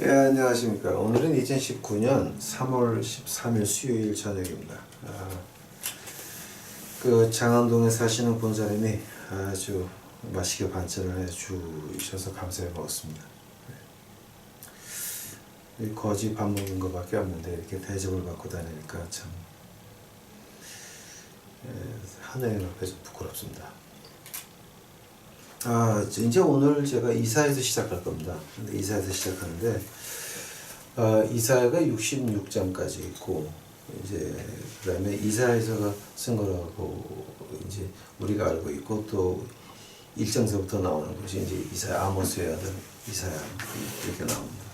예, 안녕하십니까. 오늘은 2019년 3월 13일 수요일 저녁입니다. 그 장안동에 사시는 본사님이 아주 맛있게 반찬을 해주셔서 감사해 먹었습니다. 거지 밥 먹은 것밖에 없는데 이렇게 대접을 받고 다니니까 참 하나님 앞에 좀 부끄럽습니다. 이제 오늘 제가 이사야에서 시작할 겁니다. 근데 이사야에서 시작하는데, 이사야가 66장까지 있고, 이제, 그 다음에 이사야에서가 쓴 거라고, 이제, 우리가 알고 있고, 또, 1장서부터 나오는 것이 이제 이사야, 아모스의 아들, 이사야, 이렇게 나옵니다.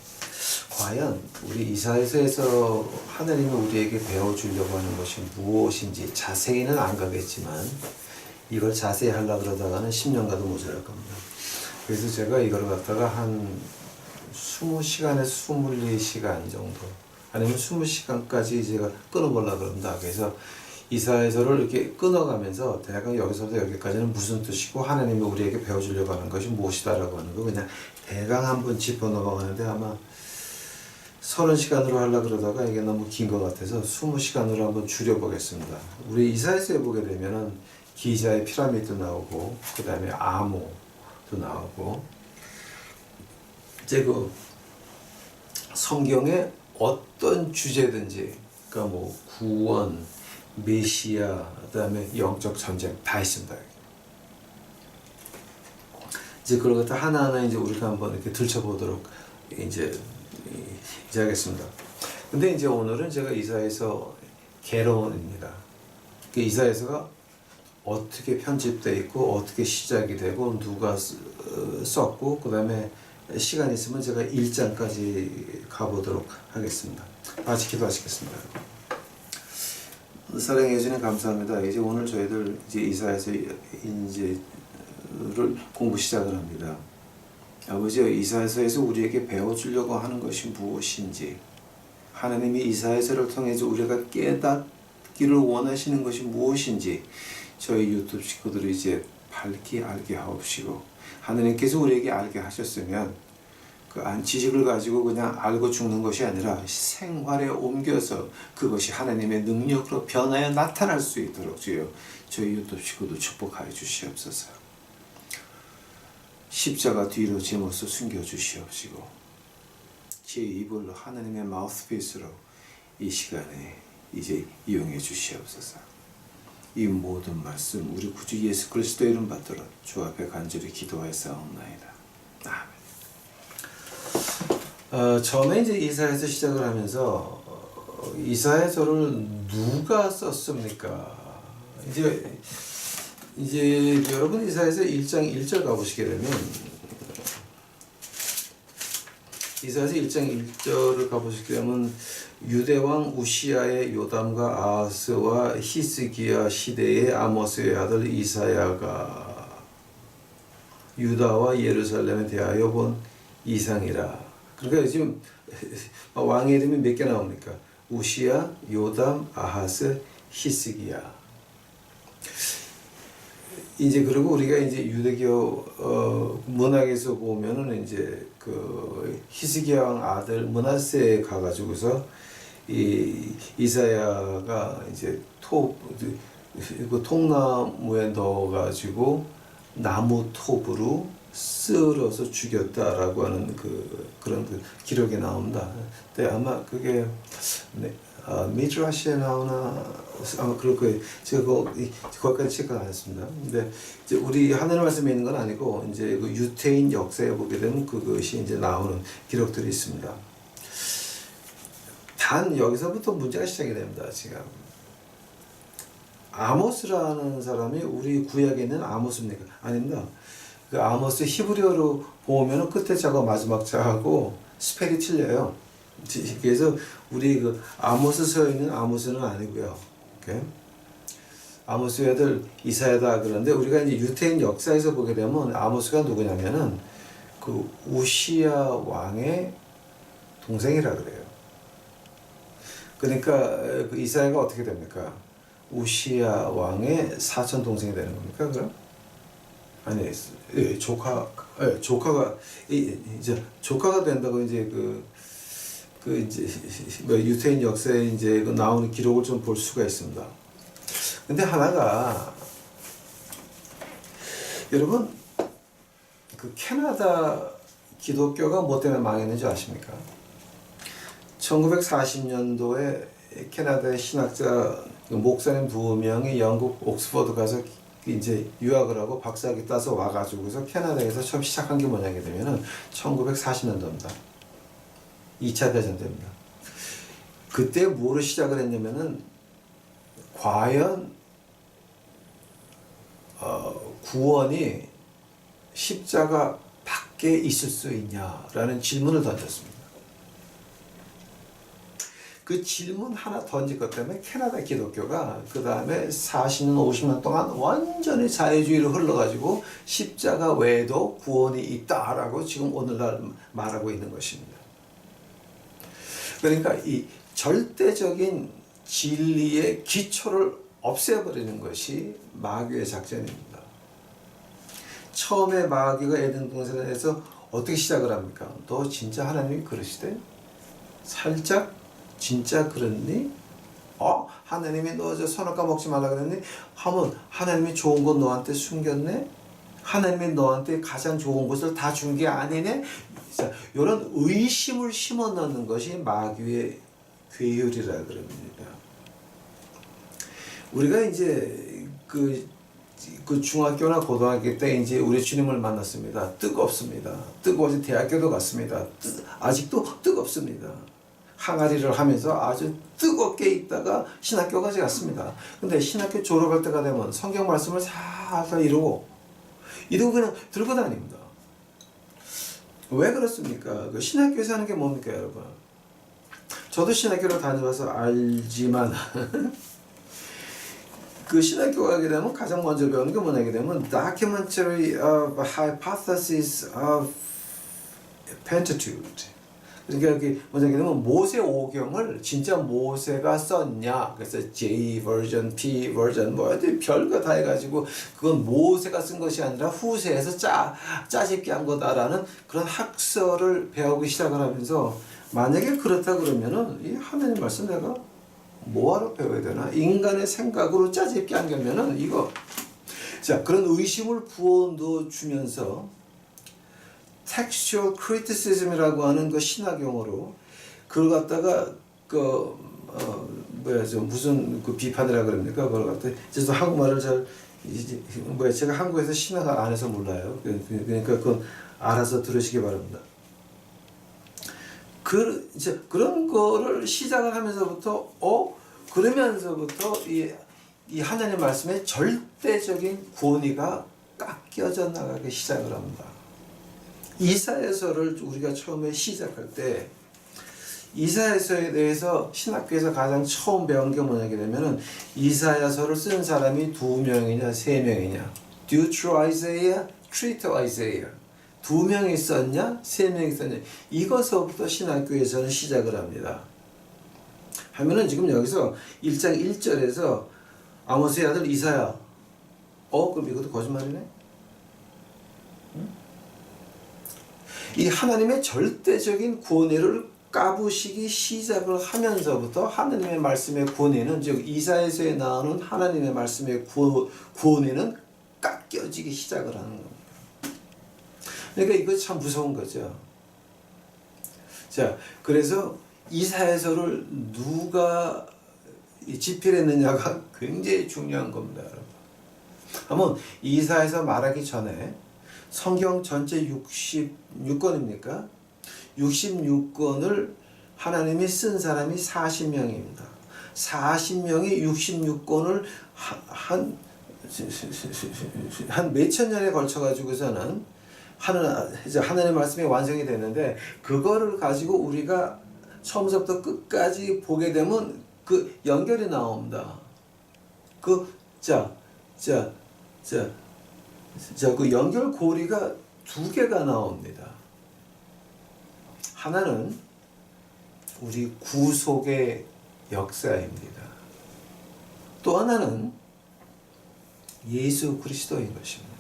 과연, 우리 이사야에서 하나님이 우리에게 배워주려고 하는 것이 무엇인지 자세히는 안 가겠지만, 이걸 자세히 하려고 그러다가는 10년가도 모자랄 겁니다. 그래서 제가 이걸 갖다가 한 20시간에서 24시간 정도, 아니면 20시간까지 제가 끊어보려고 그럽니다. 그래서 이사야서를 이렇게 끊어가면서 대략 여기서부터 여기까지는 무슨 뜻이고 하나님이 우리에게 배워주려고 하는 것이 무엇이다라고 하는 거 그냥 대강 한번 짚어 넘어가는데, 아마 30시간으로 하려고 그러다가 이게 너무 긴 것 같아서 20시간으로 한번 줄여보겠습니다. 우리 이사야서에 보게 되면은 기자의 피라미드 나오고, 그 다음에 암호도 나오고, 이제 그 성경의 어떤 주제든지, 그러니까 뭐 구원, 메시아, 그 다음에 영적 전쟁 다 있습니다. 이제 그걸 갖다 하나하나 이제 우리가 한번 이렇게 들춰보도록 이제 하겠습니다. 근데 이제 오늘은 제가 이사야서 개론입니다. 그 이사야서가 어떻게 편집되어 있고 어떻게 시작이 되고 누가 썼고, 그 다음에 시간 있으면 제가 1장까지 가보도록 하겠습니다. 같이 기도하시겠습니다. 사랑해 주님 감사합니다. 이제 오늘 저희들 이제 이사야서 이제를 공부 시작을 합니다. 아버지, 이사야서에서 우리에게 배워주려고 하는 것이 무엇인지, 하나님이 이사야서를 통해서 우리가 깨닫기를 원하시는 것이 무엇인지 저희 유튜브 식구들이 이제 밝히 알게 하옵시고, 하나님께서 우리에게 알게 하셨으면 그 지식을 가지고 그냥 알고 죽는 것이 아니라 생활에 옮겨서 그것이 하나님의 능력으로 변하여 나타날 수 있도록 주여 저희 유튜브 식구도 축복하여 주시옵소서. 십자가 뒤로 제 모습 숨겨 주시옵시고, 제 입을 하나님의 마우스피스로 이 시간에 이제 이용해 주시옵소서. 이 모든 말씀 우리 구주 예수 그리스도의 이름 받들어 주 앞에 간절히 기도하였사옵나이다. 아멘. 처음에 이제 이사야서 시작을 하면서 이사야서를 누가 썼습니까? 이제 여러분 이사야서 1장 1절 가보시게 되면, 이사야서 1장 1절을 가보시게 되면 유대왕 우시야의 요담과 아하스와 히스기야 시대의 아모스의 아들 이사야가 유다와 예루살렘에 대하여 본 이상이라. 그러니까 지금 왕의 이름이 몇 개 나옵니까? 우시야, 요담, 아하스, 히스기야. 이제 그리고 우리가 이제 유대교 문학에서 보면은 이제 그 히스기야 왕 아들 므낫세에 가가지고서 이 이사야가 이제 그 통나무에 넣어가지고 나무 톱으로 쓸어서 죽였다라고 하는 그런 기록이 나옵니다. 근데 아마 그게 미드라시에 나오나 아마 그럴 거예요. 제가 거기까지 체크 안 했습니다. 근데 이제 우리 하나님 말씀에 있는 건 아니고 이제 그 유태인 역사에 보게 되면 그것이 이제 나오는 기록들이 있습니다. 단 여기서부터 문제가 시작이 됩니다. 지금 아모스라는 사람이 우리 구약에 있는 아모스입니까? 아닙니다. 그 아모스 히브리어로 보면은 끝에 자가 마지막 자하고 스펠이 틀려요. 그래서 우리 그 아모스서에 있는 아모스는 아니고요. 오케이? 아모스의 아들 이사야다 그런데 우리가 이제 유태인 역사에서 보게 되면 아모스가 누구냐면은 그 우시야 왕의 동생이라 그래요. 그러니까 그 이사야가 어떻게 됩니까? 우시야 왕의 사촌 동생이 되는 겁니까? 그럼? 아니, 예, 조카가 이제 조카가 된다고 이제 그 이제 뭐 유태인 역사에 이제 그 나오는 기록을 좀 볼 수가 있습니다. 근데 하나가 여러분 그 캐나다 기독교가 뭐 때문에 망했는지 아십니까? 1940년도에 캐나다의 신학자 목사님 2명이 영국 옥스퍼드 가서 이제 유학을 하고 박사학위 따서 와가지고서 캐나다에서 처음 시작한 게 뭐냐게 되면은 1940년도입니다. 2차 대전 때입니다. 그때 뭐로 시작을 했냐면은 과연 구원이 십자가 밖에 있을 수 있냐라는 질문을 던졌습니다. 그 질문 하나 던질 것 때문에 캐나다 기독교가 그 다음에 40년, 50년 동안 완전히 자유주의로 흘러가지고 십자가 외에도 구원이 있다라고 지금 오늘날 말하고 있는 것입니다. 그러니까 이 절대적인 진리의 기초를 없애버리는 것이 마귀의 작전입니다. 처음에 마귀가 에덴 동산에서 어떻게 시작을 합니까? 너 진짜 하나님이 그러시대? 살짝 진짜 그랬니? 하나님이 너 저 선악과 먹지 말라 그랬니? 하면 하나님이 좋은 것 너한테 숨겼네? 하나님이 너한테 가장 좋은 것을 다 준 게 아니네? 자, 이런 의심을 심어 넣는 것이 마귀의 괴율이라 그럽니다. 우리가 이제 그 중학교나 고등학교 때 이제 우리 주님을 만났습니다. 뜨겁습니다. 뜨거워서 대학교도 갔습니다. 아직도 뜨겁습니다. 항아리를 하면서 아주 뜨겁게 있다가 신학교까지 갔습니다. 근데 신학교 졸업할 때가 되면 성경 말씀을 살살 이러고 그냥 들고 다닙니다. 왜 그렇습니까? 그 신학교에서 하는 게 뭡니까, 여러분? 저도 신학교를 다녀봐서 알지만 그 신학교 가게 되면 가장 먼저 배우는 게 뭐냐게 되면 Documentary of Hypothesis of Pentateuch. 그러니까 여기 뭐냐게 되면 모세 오경을 진짜 모세가 썼냐? 그래서 J 버전, P 버전 뭐 별거 다 해가지고 그건 모세가 쓴 것이 아니라 후세에서 짜집게 한 거다라는 그런 학설을 배우기 시작을 하면서 만약에 그렇다 그러면은 이 하나님 말씀 내가 뭐하러 배워야 되나? 인간의 생각으로 짜집게 한 거면은 이거 자 그런 의심을 부어넣어 주면서 textual criticism이라고 하는 그 신학 용어로 그걸 갖다가 무슨 그 비판이라 그럽니까? 그걸 갖다 그래서 한국말을 잘 제가 한국에서 신학 안 해서 몰라요. 그러니까 그건 알아서 들으시기 바랍니다. 이제 그런 거를 시작을 하면서부터 그러면서부터 이 하나님 말씀의 절대적인 권위가 깎여져 나가기 시작을 합니다. 이사야서를 우리가 처음에 시작할 때 이사야서에 대해서 신학교에서 가장 처음 배운 게 뭐냐게 되면은 이사야서를 쓴 사람이 2명이냐 3명이냐 Deutero Isaiah, Trito Isaiah 2명이 썼냐 3명이 썼냐 이것서부터 신학교에서는 시작을 합니다. 하면은 지금 여기서 1장 1절에서 아모스의 아들 이사야 그럼 이것도 거짓말이네? 이 하나님의 절대적인 권위를 까부시기 시작을 하면서부터 하나님의 말씀의 권위는 즉 이사야서에 나오는 하나님의 말씀의 권위는 깎여지기 시작을 하는 겁니다. 그러니까 이거 참 무서운 거죠. 자, 그래서 이사야서를 누가 집필했느냐가 굉장히 중요한 겁니다, 여러분. 한번 이사야서 말하기 전에 성경 전체 66권입니까? 66권을 하나님이 쓴 사람이 40명입니다. 40명이 66권을 한 몇천 년에 걸쳐 가지고서는 하나님의 말씀이 완성이 되는데 그거를 가지고 우리가 처음부터 끝까지 보게 되면 그 연결이 나옵니다. 그 연결 고리가 2개가 나옵니다. 하나는 우리 구속의 역사입니다. 또 하나는 예수 그리스도인 것입니다.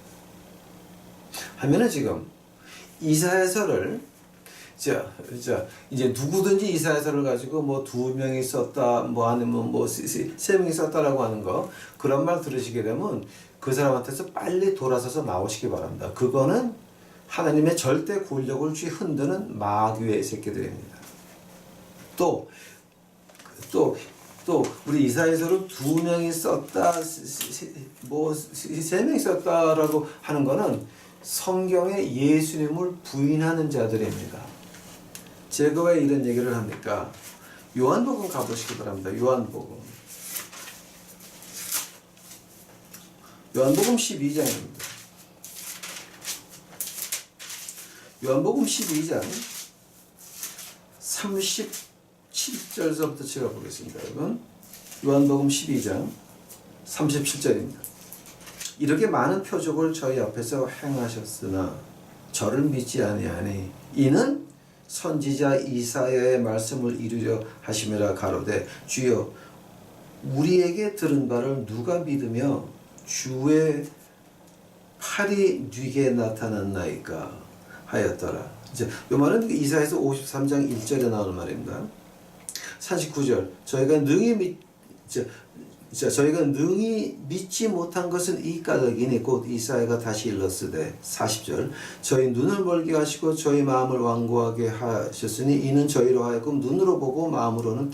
하면은 지금 이사야서를 이제 누구든지 이사야서를 가지고 뭐 2명이 썼다, 뭐 아니면 뭐 3명이 썼다라고 하는 거, 그런 말 들으시게 되면 그 사람한테서 빨리 돌아서서 나오시기 바랍니다. 그거는 하나님의 절대 권력을 흔드는 마귀의 새끼들입니다. 또 우리 이사야서를 2명이 썼다, 뭐 3명이 썼다라고 하는 거는 성경에 예수님을 부인하는 자들입니다. 제가 왜 이런 얘기를 합니까? 요한복음 가보시기 바랍니다. 요한복음 12장입니다. 요한복음 12장 37절서부터 제가 보겠습니다. 여러분, 요한복음 12장 37절입니다. 이렇게 많은 표적을 저희 앞에서 행하셨으나 저를 믿지 아니하니 이는 선지자 이사야의 말씀을 이루려 하심이라 가로되 주여 우리에게 들은 바를 누가 믿으며 주의 팔이 네게 나타났나이까 하였더라. 이제 이 말은 이사야서 53장 1절에 나오는 말입니다. 39절 저희가 능히 믿지 못한 것은 이 까닭이니 곧 이사야가 다시 일렀으되 40절 저희 눈을 멀게 하시고 저희 마음을 완고하게 하셨으니 이는 저희로 하여금 눈으로 보고 마음으로는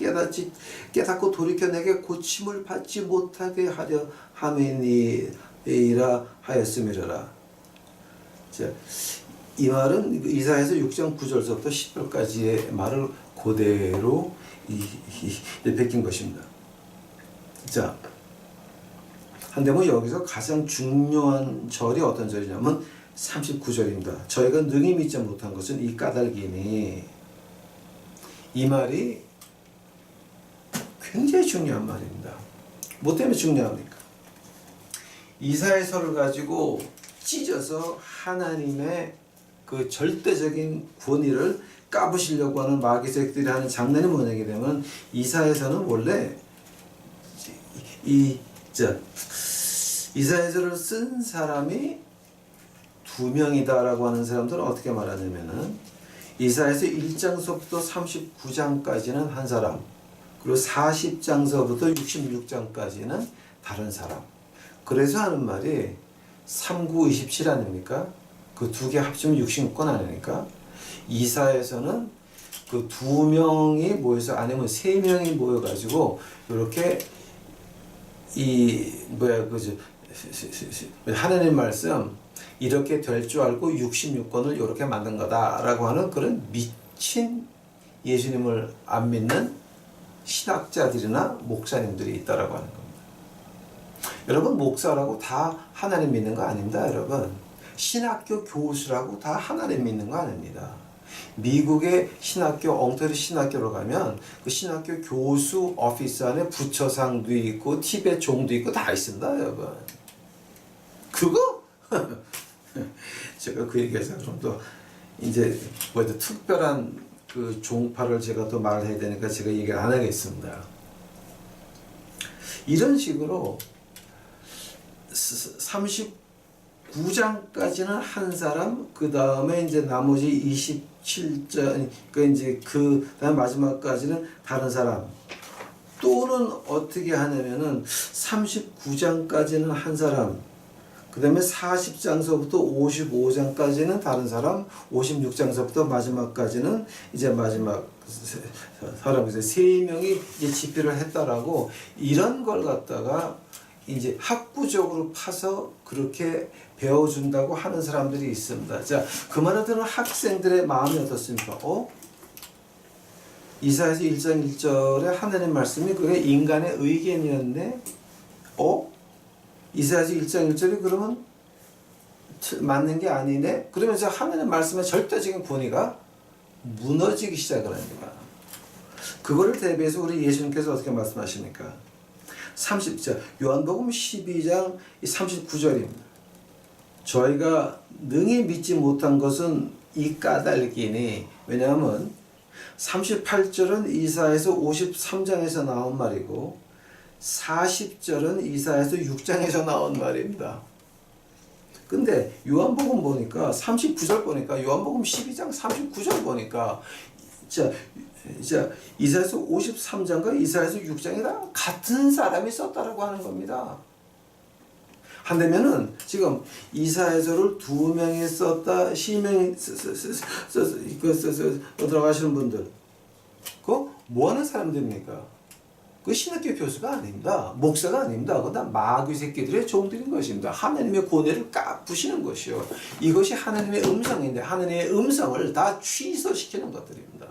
깨닫고 돌이켜 내게 고침을 받지 못하게 하려 함이니라 하였음이라. 이 말은 이사야서 6장 9절서부터 10절까지의 말을 그대로 베낀 것입니다. 자, 한데뭐 여기서 가장 중요한 절이 어떤 절이냐면 39절입니다. 저희가 능히 믿지 못한 것은 이 까닭이니, 이 말이 굉장히 중요한 말입니다. 뭐 때문에 중요합니까? 이사야서를 가지고 찢어서 하나님의 그 절대적인 권위를 까부시려고 하는 마귀새끼들이 하는 장난이 뭐냐게 되면 이사야서는 원래 이사야서를 쓴 사람이 2명이다라고 하는 사람들은 어떻게 말하냐면은 이사야서 1장서부터 39장까지는 한 사람, 그리고 40장서부터 66장까지는 다른 사람. 그래서 하는 말이 3927 아닙니까? 그 두 개 합치면 66권 아닙니까? 이사야서는 그 2명이 모여서 아니면 3명이 모여가지고 이렇게 하나님 말씀 이렇게 될 줄 알고 66권을 이렇게 만든 거다라고 하는 그런 미친 예수님을 안 믿는 신학자들이나 목사님들이 있다라고 하는 겁니다. 여러분, 목사라고 다 하나님 믿는 거 아닙니다. 여러분, 신학교 교수라고 다 하나님 믿는 거 아닙니다. 미국의 신학교, 엉터리 신학교로 가면 그 신학교 교수 오피스 안에 부처상도 있고 티벳 종도 있고 다 있습니다, 여러분. 그거? 제가 그 얘기해서 좀 더 이제 뭐 특별한 그 종파를 제가 또 말해야 되니까 제가 얘기를 안 하겠습니다. 이런 식으로 39장까지는 한 사람, 그 다음에 이제 나머지 27장, 그러니까 이제 그 다음 마지막까지는 다른 사람. 또는 어떻게 하냐면은 39장까지는 한 사람, 그 다음에 40장서부터 55장까지는 다른 사람, 56장서부터 마지막까지는 이제 마지막 사람, 이제 3명이 이제 집필을 했다라고 이런 걸 갖다가 이제 학구적으로 파서 그렇게 배워준다고 하는 사람들이 있습니다. 자, 그 말을 듣는 학생들의 마음이 어떻습니까? 이사야서 1장 1절에 하나님 말씀이 그게 인간의 의견이었네? 이사야서 1장 1절이 그러면 맞는 게 아니네? 그러면서 하나님 말씀의 절대적인 권위가 무너지기 시작을 합니다. 그거를 대비해서 우리 예수님께서 어떻게 말씀하십니까? 요한복음 12장 39절입니다. 저희가 능히 믿지 못한 것은 이 까닭이니, 왜냐하면 38절은 이사야서 53장에서 나온 말이고 40절은 이사야서 6장에서 나온 말입니다. 근데 요한복음 보니까 39절 보니까 요한복음 12장 39절 보니까 자 이사야서 53장과 이사야서 6장이랑 같은 사람이 썼다라고 하는 겁니다. 한다면은 지금 이사야서를 두 명이 썼다, 시명이 들어가시는 분들, 그 뭐 하는 사람들입니까? 그 신학교 교수가 아닙니다. 목사가 아닙니다. 그건 다 마귀 새끼들의 종들인 것입니다. 하나님의 고뇌를 까부시는 것이요. 이것이 하나님의 음성인데 하나님의 음성을 다 취소시키는 것들입니다.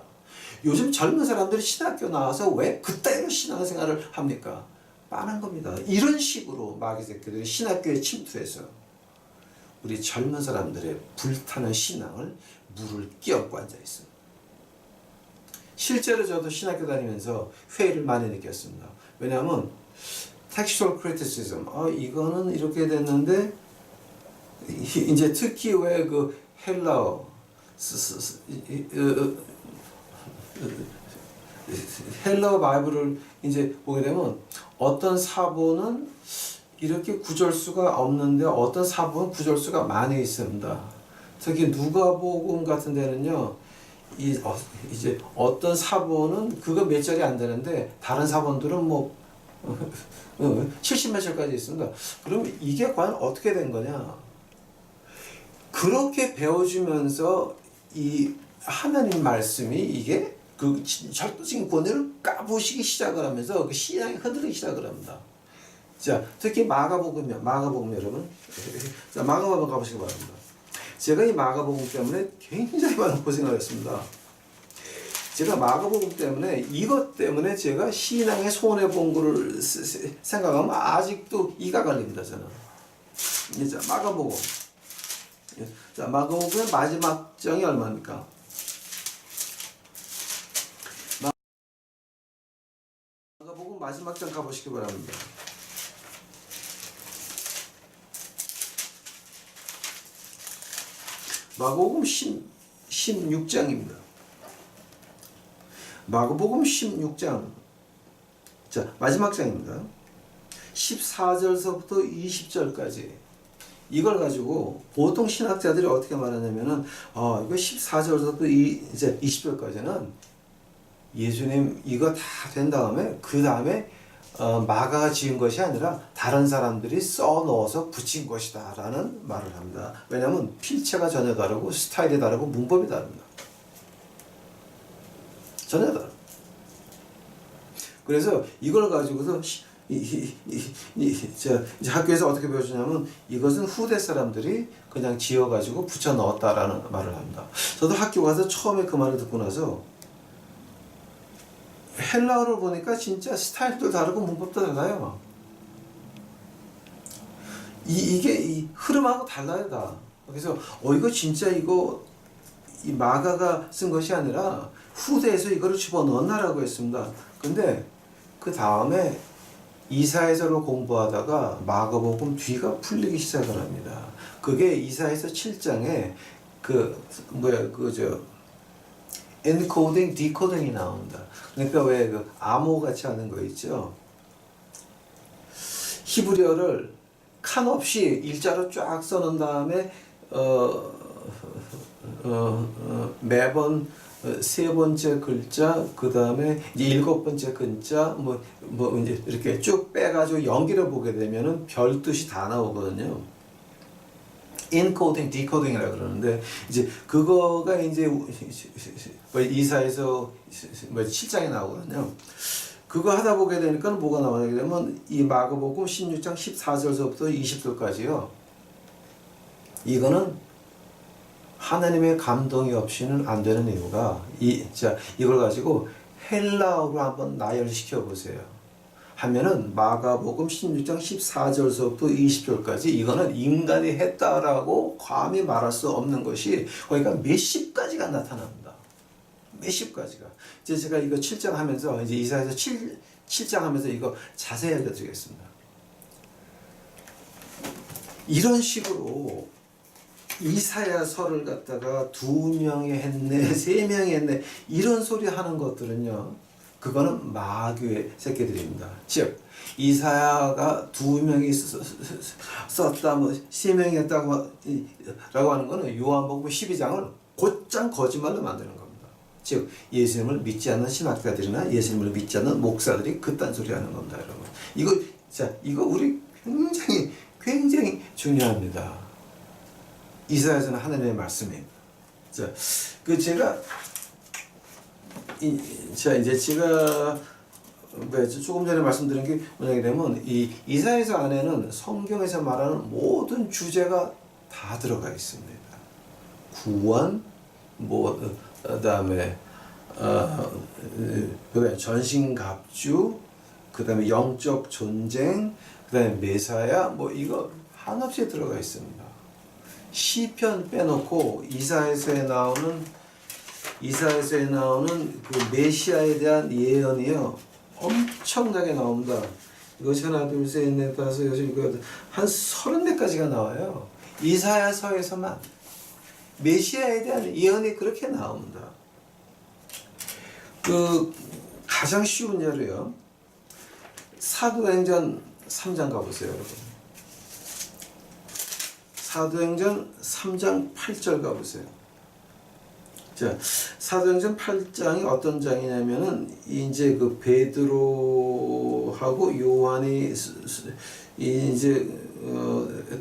요즘 젊은 사람들이 신학교 나와서 왜 그따위로 신앙생활을 합니까? 빤한 겁니다. 이런 식으로 마귀 새끼들이 신학교에 침투해서 우리 젊은 사람들의 불타는 신앙을 물을 끼얹고 앉아 있습니다. 실제로 저도 신학교 다니면서 회의를 많이 느꼈습니다. 왜냐하면 textual criticism, 이거는 이렇게 됐는데 이제 특히 왜 그 헬라어 헬라어 바이블을 이제 보게 되면 어떤 사본은 이렇게 구절수가 없는데 어떤 사본은 구절수가 많이 있습니다. 특히 누가복음 같은 데는요, 이제 어떤 사본은 그거 몇 절이 안 되는데 다른 사본들은 뭐 70몇 절까지 있습니다. 그럼 이게 과연 어떻게 된 거냐? 그렇게 배워주면서 이 하나님 말씀이 이게 그 절도적인 권위를 까부시기 시작을 하면서 그 신앙이 흔들리기 시작을 합니다. 자, 특히 마가복음 여러분, 자, 마가복음 가보시기 바랍니다. 제가 이 마가복음 때문에 굉장히 많은 고생을 했습니다. 제가 마가복음 때문에 이것 때문에 제가 신앙의 손해본 거를 생각하면 아직도 이가 갈립니다. 저는. 자, 마가복음. 자, 마가복음의 마지막 장이 얼마입니까? 마가복음 마지막 장 가보시기 바랍니다. 마가복음 16장입니다. 마가복음 16장. 자, 마지막 장입니다. 14절서부터 20절까지. 이걸 가지고 보통 신학자들이 어떻게 말하냐면은 이거 14절부터 이제 20절까지는 예수님 이거 다 된 다음에 그 다음에 마가가 지은 것이 아니라 다른 사람들이 써 넣어서 붙인 것이다 라는 말을 합니다. 왜냐하면 필체가 전혀 다르고 스타일이 다르고 문법이 다릅니다. 전혀 다릅니다. 그래서 이걸 가지고서 이제 학교에서 어떻게 배워주냐면 이것은 후대 사람들이 그냥 지어가지고 붙여 넣었다라는 말을 합니다. 저도 학교 가서 처음에 그 말을 듣고 나서 헬라어를 보니까 진짜 스타일도 다르고 문법도 달라요. 이게 이 흐름하고 달라요 다. 그래서 이거 진짜 이거 이 마가가 쓴 것이 아니라 후대에서 이거를 집어넣었나라고 했습니다. 근데 그 다음에 이사야서를 공부하다가 마가복음 뒤가 풀리기 시작을 합니다. 그게 이사야서 7장에 엔코딩, 디코딩이 나옵니다. 그러니까 왜 그 암호 같이 하는 거 있죠? 히브리어를 칸 없이 일자로 쫙 써놓은 다음에 매번 세 번째 글자, 그 다음에 이제 일곱 번째 글자, 이제 이렇게 쭉 빼가지고 연기를 보게 되면은 별 뜻이 다 나오거든요. 인코딩, 디코딩이라고 그러는데, 이제 그거가 이제 이사에서 7장에 나오거든요. 그거 하다 보게 되니까 뭐가 나오냐 그러면 이 마가복음 16장 14절서부터 20절까지요. 이거는 하나님의 감동이 없이는 안 되는 이유가 이걸 가지고 헬라어로 한번 나열시켜 보세요. 하면은 마가복음 16장 14절서부터 20절까지 이거는 인간이 했다라고 감히 말할 수 없는 것이 그러니까 몇십 가지가 나타납니다. 몇십 가지가. 이제 제가 이거 7장 하면서 이제 이사야서 7장 하면서 이거 자세히 알려드리겠습니다. 이런 식으로 이사야서를 갖다가 2명이 했네, 3명이 했네 이런 소리 하는 것들은요. 그거는 마귀의 새끼들입니다. 즉 이사야가 2명이 썼다, 뭐 3명이 했다고 라고 하는 거는 요한복음 12장을 곧장 거짓말로 만드는 겁니다. 즉 예수님을 믿지 않는 신학자들이나 예수님을 믿지 않는 목사들이 그딴 소리 하는 겁니다, 여러분. 이거 우리 굉장히 중요합니다. 이사야서는 하나님의 말씀입니다. 자, 제가 조금 전에 말씀드린 게 뭐냐 되면 이 이사야서 안에는 성경에서 말하는 모든 주제가 다 들어가 있습니다. 구원, 그다음에 전신갑주, 그다음에 영적 존재, 그다음에 메사야, 이거 한없이 들어가 있습니다. 시편 빼놓고 이사야서에 나오는 그 메시아에 대한 예언이요 엄청나게 나옵니다. 이것이 하나, 둘, 셋, 넷, 다섯, 여섯, 일곱, 한 30개까지가 나와요. 이사야서에서만 메시아에 대한 예언이 그렇게 나옵니다. 가장 쉬운 예로요. 사도행전 3장 가보세요, 여러분. 사도행전 3장 8절 가보세요. 자, 사도행전 8장이 어떤 장이냐면은 이제 그 베드로하고 요한이 이제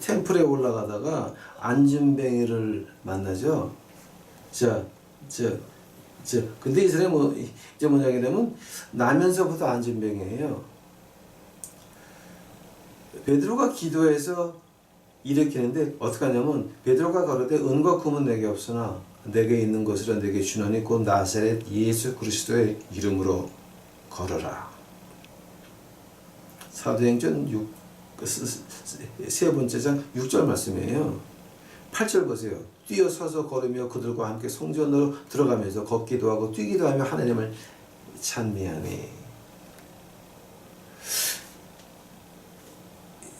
템플에 올라가다가 안진뱅이를 만나죠. 근데 이 사람이 이제 뭐냐 되면 나면서부터 안진뱅이에요. 베드로가 기도해서 일으키는데 어떻게 하냐면 베드로가 가로되 은과 금은 내게 없으나 내게 있는 것으로 내게 주노니 곧 나사렛 예수 그리스도의 이름으로 걸어라. 사도행전 세 번째 장 6절 말씀이에요. 8절 보세요. 뛰어서서 걸으며 그들과 함께 성전으로 들어가면서 걷기도 하고 뛰기도 하며 하나님을 찬미하니.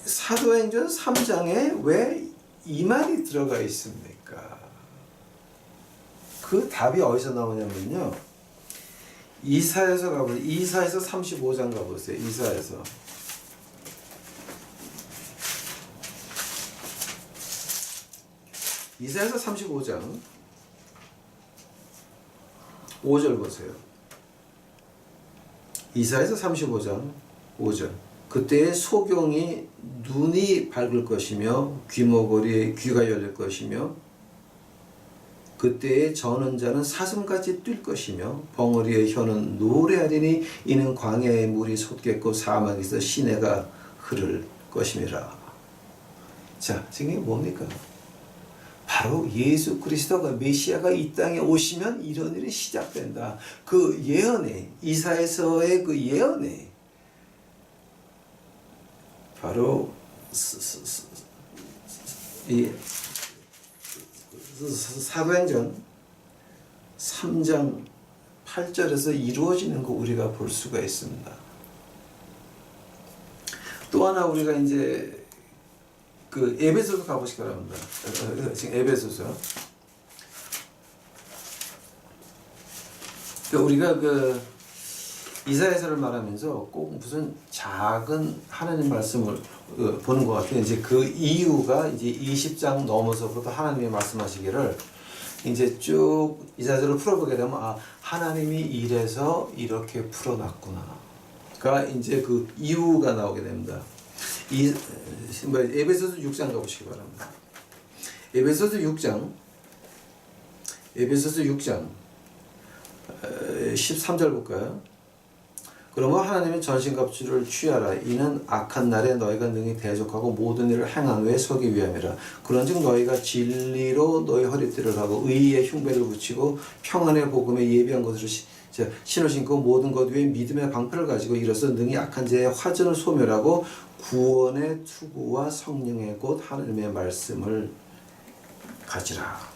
사도행전 3장에 왜 이 말이 들어가 있습니까? 그 답이 어디서 나오냐면요. 이사야서 가보세요. 이사야서 35장 가보세요. 이사야서 35장 5절 보세요. 이사야서 35장 5절. 그때의 소경이 눈이 밝을 것이며 귀머거리에 귀가 열릴 것이며 그때의 저는 자는 사슴같이 뛸 것이며 벙어리의 혀는 노래하리니 이는 광야의 물이 솟겠고 사막에서 시내가 흐를 것임이라. 자, 지금 이게 뭡니까? 바로 예수 그리스도가 메시아가 이 땅에 오시면 이런 일이 시작된다. 그 예언에, 이사야서의 그 예언에 바로 이 사도행전 3장 8절에서 이루어지는 거 우리가 볼 수가 있습니다. 또 하나 우리가 이제 그 에베소서 가보시기 바랍니다. 지금 에베소서. 우리가 그 이사야서를 말하면서 꼭 무슨 작은 하나님 말씀을 보는 것 같아요. 이제 그 이유가 이제 20장 넘어서부터 하나님이 말씀하시기를 이제 쭉 이사야서를 풀어보게 되면 하나님이 이래서 이렇게 풀어놨구나가 이제 그 이유가 나오게 됩니다. 에베소서 6장 가보시기 바랍니다. 에베소서 6장 13절 볼까요? 그러면 하나님의 전신갑주를 취하라. 이는 악한 날에 너희가 능히 대적하고 모든 일을 행한 후에 서기 위함이라. 그런즉 너희가 진리로 너희 허리띠를 하고 의의 흉배를 붙이고 평안의 복음에 예비한 것을 신을 신고 모든 것 위에 믿음의 방패를 가지고 일어서 능히 악한 자의 화전을 소멸하고 구원의 투구와 성령의 곧 하나님의 말씀을 가지라.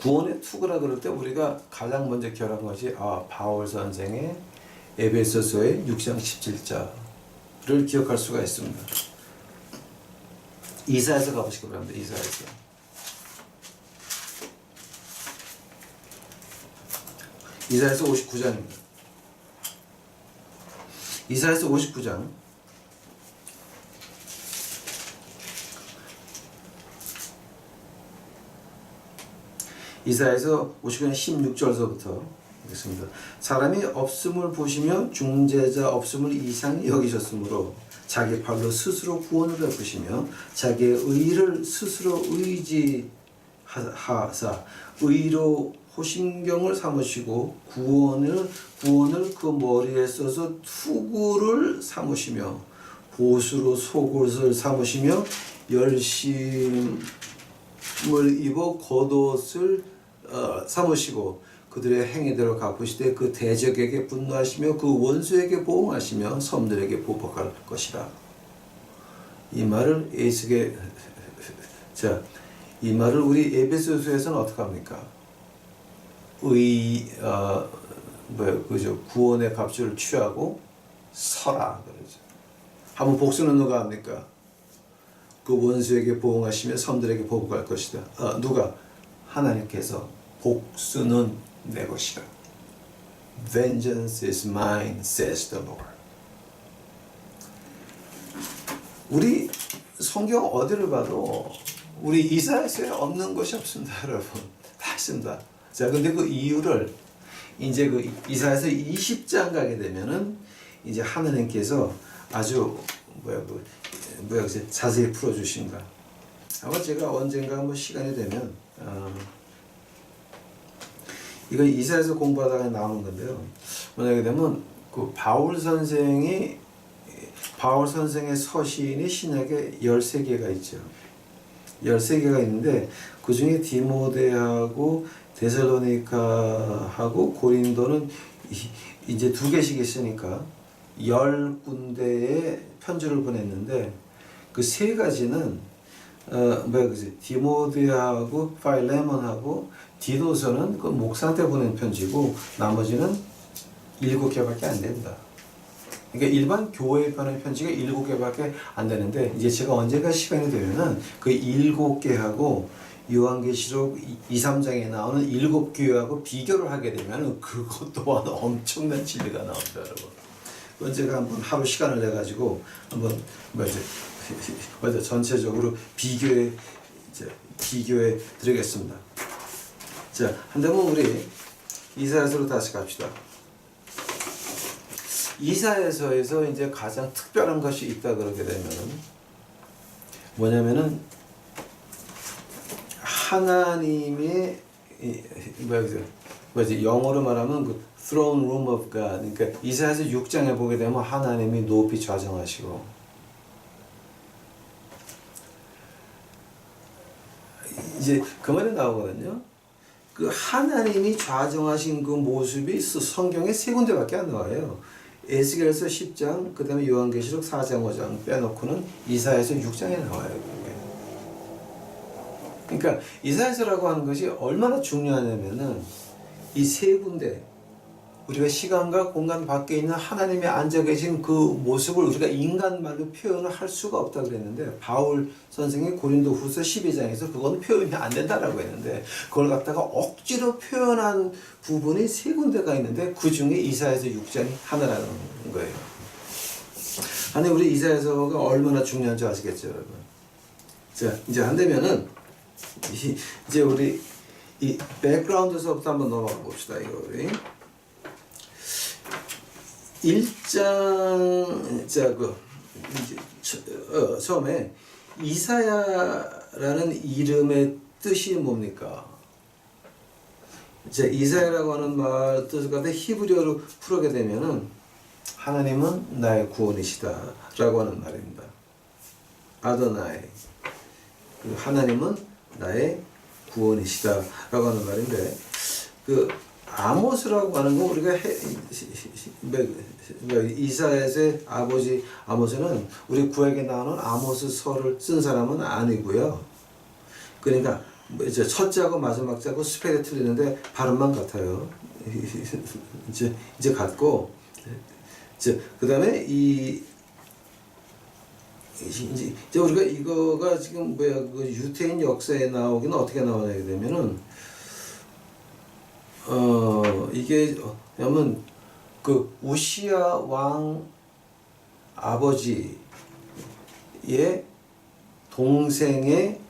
구원의 투구라 그럴 때 우리가 가장 먼저 기억한 것이 바울 선생의 에베소서의 6장 17절을 기억할 수가 있습니다. 이사야서 가보시기 바랍니다. 이사야서 59장입니다. 이사야서 59장. 이사야서 59장 16절서부터 읽겠습니다. 사람이 없음을 보시며 중재자 없음을 이상히 여기셨으므로 자기 발로 스스로 구원을 베푸시며 자기의 의를 스스로 의지하사 의로 호심경을 삼으시고 구원을 그 머리에 써서 투구를 삼으시며 보수로 속옷을 삼으시며 열심을 입어 겉옷을 삼으시고 그들의 행위대로 갚으시되 그 대적에게 분노하시며 그 원수에게 보응하시며 섬들에게 보복할 것이라. 이 말을 에스게 자, 이 말을 우리 에베소서에서는 어떻게 합니까? 구원의 값을 취하고 서라 그러죠. 한번 복수는 누가 합니까? 그 원수에게 보응하시며 섬들에게 보복할 것이다. 누가? 하나님께서 복수는 내 것이다. Vengeance is mine, says the Lord. 우리 성경 어디를 봐도 우리 이사야서에 없는 것이 없습니다, 여러분. 다 있습니다. 자, 근데 그 이유를 이제 그 이사야서 20장 가게 되면은 이제 하나님께서 아주 자세히 풀어주신다. 아마 제가 언젠가 한번 시간이 되면 이거 이사야서 공부하다가 나오는 건데요. 만약에 되면 그 바울 선생의 서신이 신약에 13개가 있죠. 13개가 있는데 그 중에 디모데하고 데살로니카하고 고린도는 이제 2개씩 있으니까 10군데의 편지를 보냈는데 그 3가지는 디모데하고 파일레몬하고 디도서는 그 목사한테 보낸 편지고 나머지는 7개밖에 안 된다. 그러니까 일반 교회에 보낸 편지가 7개밖에 안 되는데 이제 제가 언젠가 시간이 되면은 그 7개하고 요한계시록 2, 3장에 나오는 7교회하고 비교를 하게 되면 그것 또한 엄청난 진리가 나옵니다, 여러분. 그건 제가 한번 하루 시간을 내 가지고 한번 전체적으로 비교해 드리겠습니다. 자, 한다면 우리 이사야서로 다시 갑시다. 이사야서에서 이제 가장 특별한 것이 있다 그러게 되면은 뭐냐면은 하나님의 영어로 말하면 그 throne room of God. 그러니까 이사야서 6장에 보게 되면 하나님이 높이 좌정하시고 이제 그 말이 나오거든요. 그 하나님이 좌정하신 그 모습이 성경에 3군데밖에 안 나와요. 에스겔서 10장, 그 다음에 요한계시록 4장, 5장 빼놓고는 이사야서 6장에 나와요. 그러니까 이사야서라고 하는 것이 얼마나 중요하냐면은 이 3군데 우리가 시간과 공간 밖에 있는 하나님이 앉아 계신 그 모습을 우리가 인간 말로 표현을 할 수가 없다 그랬는데 바울 선생이 고린도 후서 12장에서 그건 표현이 안 된다라고 했는데 그걸 갖다가 억지로 표현한 부분이 3군데가 있는데 그 중에 이사야서 6장이 하나라는 거예요. 아니 우리 이사야서가 얼마나 중요한지 아시겠죠, 여러분? 자, 이제 한다면은 이제 우리 이 백그라운드서부터 한번 넘어가 봅시다. 이거 우리 1장 처음에 이사야라는 이름의 뜻이 뭡니까? 이제 이사야라고 하는 말 뜻을 갖다 히브리어로 풀어게 되면은 하나님은 나의 구원이시다라고 하는 말입니다. 아도나이, 그 하나님은 나의 구원이시다라고 하는 말인데 그 아모스라고 하는 거 우리가 이사야의 아버지 아모스는 우리 구약에 나오는 아모스서를 쓴 사람은 아니고요. 그러니까 이제 첫 자고 마지막 자고 스펠이 틀리는데 발음만 같아요. 이제 같고 이제 그다음에 이제 우리가 이거가 지금 그 유태인 역사에 나오기는 어떻게 나오냐 되면은 이게 왜냐면 그 우시야 왕 아버지의 동생의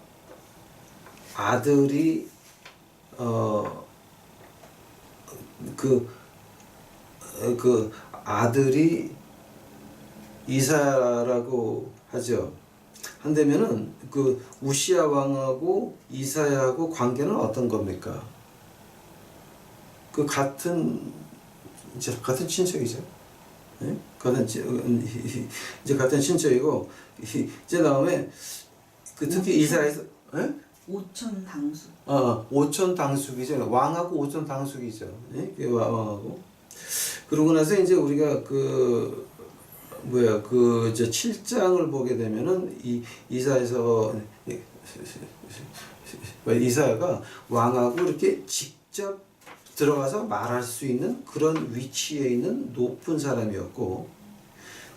아들이 그 아들이 이사야라고 하죠. 한다면은 그 우시야 왕하고 이사야하고 관계는 어떤 겁니까? 그 같은 친척이죠. 예? 이제 같은 친척이고 이제 다음에 그 특히 이사야에서 예? 오천 당수. 오천 당숙이죠. 왕하고 오천 당숙이죠. 예? 왕하고. 그러고 나서 이제 우리가 그 7장을 보게 되면은 이사야가 왕하고 이렇게 직접 들어가서 말할 수 있는 그런 위치에 있는 높은 사람이었고,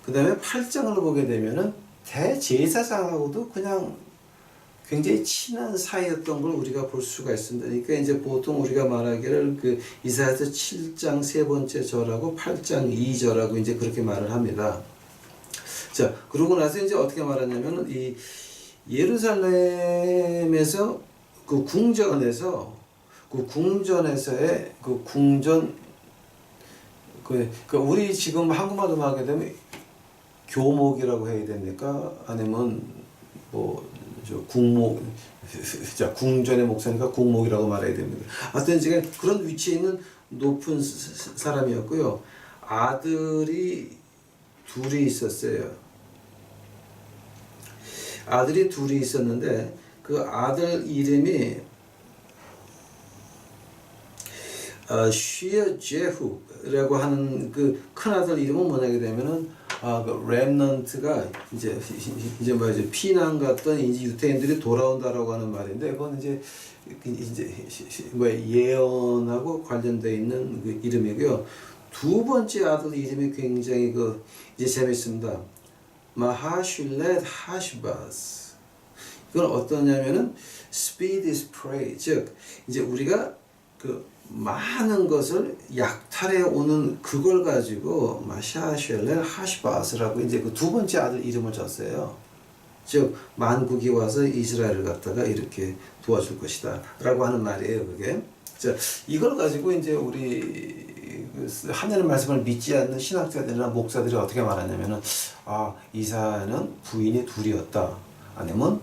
그 다음에 8장을 보게 되면은 대제사장하고도 그냥 굉장히 친한 사이였던 걸 우리가 볼 수가 있습니다. 그러니까 이제 보통 우리가 말하기를 그 이사야서 7장 세 번째 절하고 8장 2절하고 이제 그렇게 말을 합니다. 자, 그러고 나서 이제 어떻게 말하냐면은 이 예루살렘에서 그 궁전에서의 그 궁전 우리 지금 한국말로 하게 되면 교목이라고 해야 됩니까? 아니면 국목, 궁전의 목사니까 국목이라고 말해야 됩니다. 하여튼 지금 그런 위치에 있는 높은 사람이었고요. 아들이 둘이 있었어요. 아들이 둘이 있었는데 그 아들 이름이 쉬어제후라고 하는 그 큰아들 이름은 뭐냐게 되면은 그 렘넌트가 이제 피난 갔던 이제 유대인들이 돌아온다라고 하는 말인데, 그건 이제 예언하고 관련되어 있는 그 이름이고요. 두 번째 아들 이름이 굉장히 이제 재밌습니다. 마하슐렛 하시바스. 이건 어떠냐면은 speed is prey, 즉 이제 우리가 그 많은 것을 약탈해 오는 그걸 가지고 마샤슐렛 하시바스라고 이제 그 두 번째 아들 이름을 줬어요. 즉 만국이 와서 이스라엘을 갖다가 이렇게 도와줄 것이다 라고 하는 말이에요. 그게. 자, 이걸 가지고 이제 우리 하나님 말씀을 믿지 않는 신학자들이나 목사들이 어떻게 말하냐면은 이사야는 부인이 둘이었다, 아니면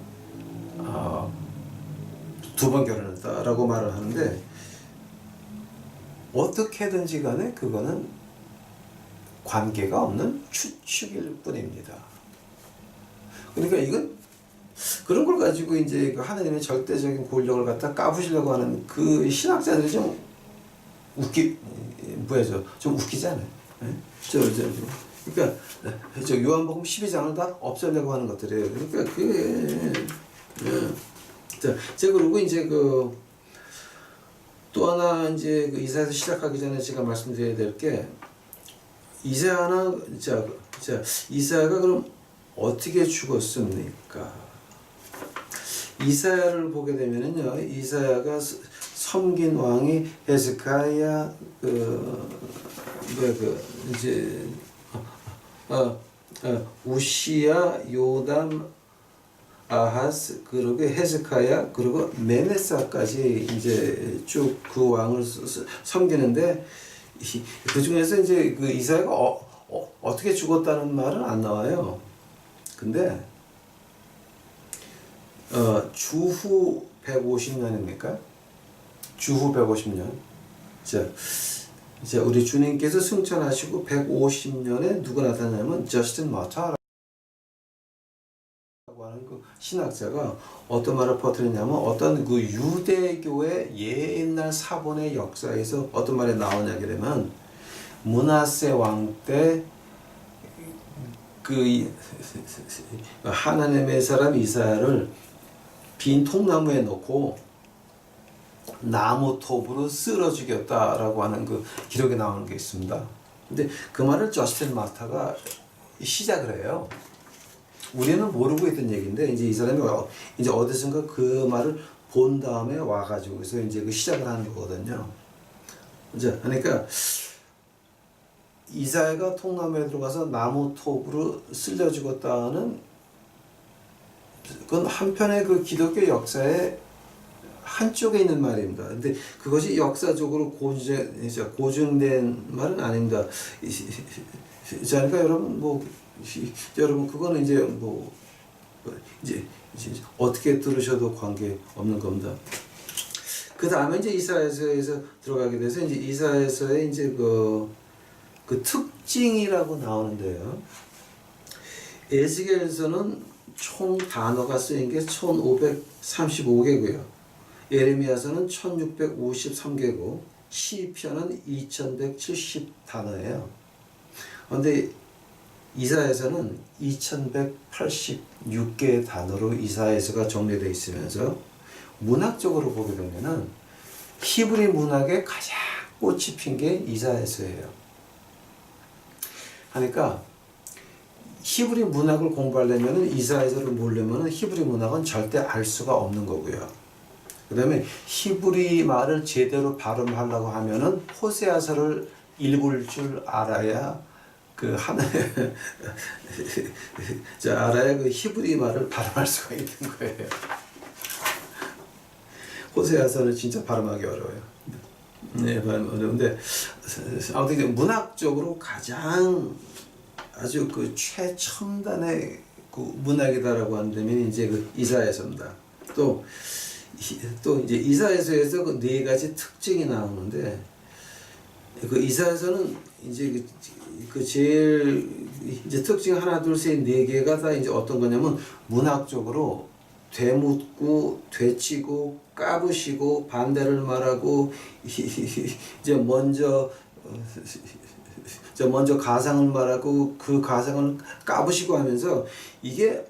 두 번 결혼했다 라고 말을 하는데, 어떻게든지 간에 그거는 관계가 없는 추측일 뿐입니다. 그러니까 이건 그런 걸 가지고 이제 그 하나님의 절대적인 권력을 갖다 까부시려고 하는 그 신학자들이 좀 웃기잖아요. 그러니까 요한복음 12장을 다 없애려고 하는 것들이에요. 그러니까 자, 그리고 이제 또 하나 이제 이사야에서 시작하기 전에 제가 말씀드려야 될 게, 이사야가 그럼 어떻게 죽었습니까? 이사야를 보게 되면은요, 이사야가 섬긴 왕이 헤스카야 우시야, 요담, 아하스, 그리고 헤스카야, 그리고 메네사까지 이제 쭉 그 왕을 섬기는데, 그 중에서 이제 그 이사야가 어떻게 죽었다는 말은 안 나와요. 근데 주후 150년입니까? 주후 150년. 자, 우리 주님께서 승천하시고 150년에 누가 나타나냐면 저스틴 마타라고 하는 그 신학자가 어떤 말을 퍼뜨리냐면, 어떤 그 유대교의 옛날 사본의 역사에서 어떤 말이 나오냐게 되면, 므낫세 왕 때 그 하나님의 사람 이사야를 빈 통나무에 넣고 나무 톱으로 쓸어 죽였다라고 하는 그 기록이 나오는 게 있습니다. 근데 그 말을 저스틴 마타가 시작을 해요. 우리는 모르고 있던 얘기인데, 이제 이 사람이 이제 어디선가 그 말을 본 다음에 와가지고서 이제 그 시작을 하는 거거든요. 그러니까 이사야가 통나무에 들어가서 나무 톱으로 쓸려 죽었다는 그건 한편의 그 기독교 역사의 한쪽에 있는 말입니다. 근데 그것이 역사적으로 고증된 말은 아닙니다. 그러니까 여러분 그거는 이제 어떻게 들으셔도 관계 없는 겁니다. 그 다음에 이제 이사야서에서 들어가게 돼서 이제 이사야서의 이제 그 특징이라고 나오는데요. 에스겔서는 총 단어가 쓰인 게 1535개고요. 예레미야서는 1653개고 시편은 2170 단어예요. 그런데 이사야서는 2186개의 단어로 이사야서가 정리되어 있으면서 문학적으로 보게 되면은 히브리 문학에 가장 꽃이 핀 게 이사야서예요. 그러니까 히브리 문학을 공부하려면 이사야서를 모르려면 히브리 문학은 절대 알 수가 없는 거고요. 그 다음에 히브리 말을 제대로 발음하려고 하면은 호세아서를 읽을 줄 알아야 알아야 그 히브리 말을 발음할 수가 있는 거예요. 호세아서는 진짜 발음하기 어려워요. 네, 발음 어려운데 아무튼 문학적으로 가장 아주 그 최첨단의 그 문학이다라고 한다면 이제 그 이사야서입니다. 또 이제 이사야서에서 그 네 가지 특징이 나오는데 그 이사야서는 이제 그 제일 이제 특징 하나 둘 셋 네 개가 다 이제 어떤 거냐면 문학적으로 되묻고 되치고 까부시고 반대를 말하고 이제 먼저 가상을 말하고 그 가상을 까부시고 하면서 이게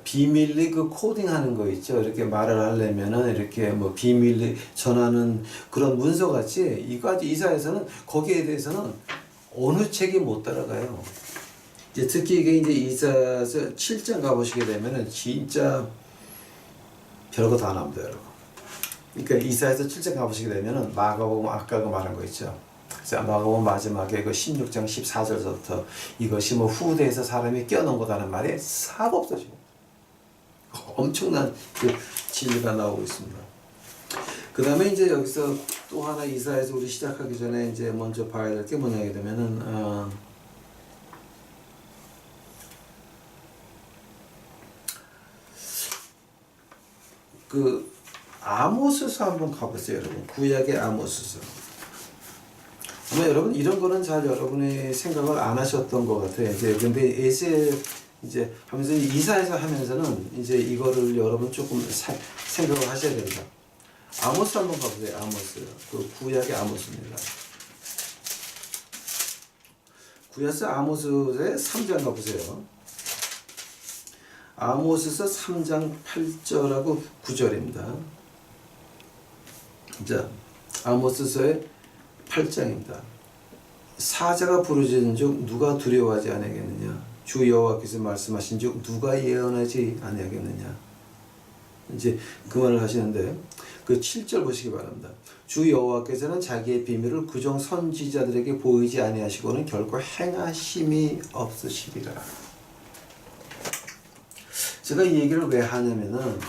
비밀리 그 코딩하는 거 있죠. 이렇게 말을 하려면은 이렇게 뭐 비밀리 전하는 그런 문서 같이 이사야서는 거기에 대해서는 어느 책이 못 따라가요. 이제 특히 이게 이제 이사야서 7장 가보시게 되면은 진짜 별거 다 나옵니다, 여러분. 그러니까 이사야서 7장 가보시게 되면은 마가복음 아까 그 말한 거 있죠. 마가복음 마지막에 그 16장 14절부터 이것이 뭐 후대에서 사람이 껴놓은 거다는 말이 싹 없어지고 엄청난 그 진리가 나오고 있습니다. 그 다음에 이제 여기서 또 하나 이사야서 우리 시작하기 전에 이제 먼저 봐야 될 게 뭐냐 되면은 그 아모스서 한번 가보세요, 여러분. 구약의 아모스서. 아마 여러분 이런 거는 잘 여러분이 생각을 안 하셨던 것 같아요. 근데 이제 하면서 이사야서 하면서는 이제 이거를 여러분 조금 생각을 하셔야 됩니다. 아모스 한번 가보세요. 아모스. 그 구약의 아모스입니다. 구약서 아모스의 3장 가보세요. 아모스서 3장 8절하고 9절입니다. 자, 아모스서의 8장입니다. 사자가 부르짖은 즉 누가 두려워하지 아니하겠느냐? 주 여호와께서 말씀하신 즉 누가 예언하지 아니하겠느냐? 이제 그 말을 하시는데 그 7절 보시기 바랍니다. 주 여호와께서는 자기의 비밀을 그종 선지자들에게 보이지 아니하시고는 결코 행하심이 없으시리라. 제가 이 얘기를 왜 하냐면은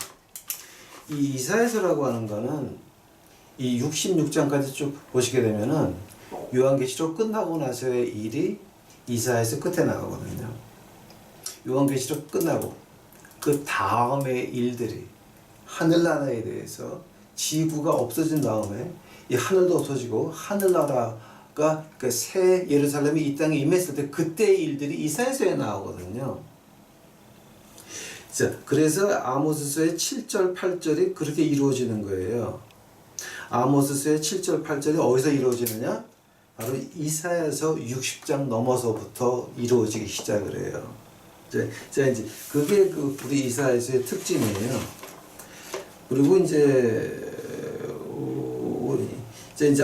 이 이사야서라고 하는 거는 이 66장까지 쭉 보시게 되면은 요한계시록 끝나고 나서의 일이 이사야서 끝에 나가거든요. 요한계시록 끝나고 그 다음의 일들이 하늘나라에 대해서 지구가 없어진 다음에 이 하늘도 없어지고 하늘나라가 그 새 예루살렘이 이 땅에 임했을 때 그때의 일들이 이사야서에 나오거든요. 자, 그래서 아모스서의 7절 8절이 그렇게 이루어지는 거예요. 아모스서의 7절 8절이 어디서 이루어지느냐? 바로 이사야서 60장 넘어서부터 이루어지기 시작을 해요. 이제 그게 그 우리 이사야서의 특징이에요. 그리고 이제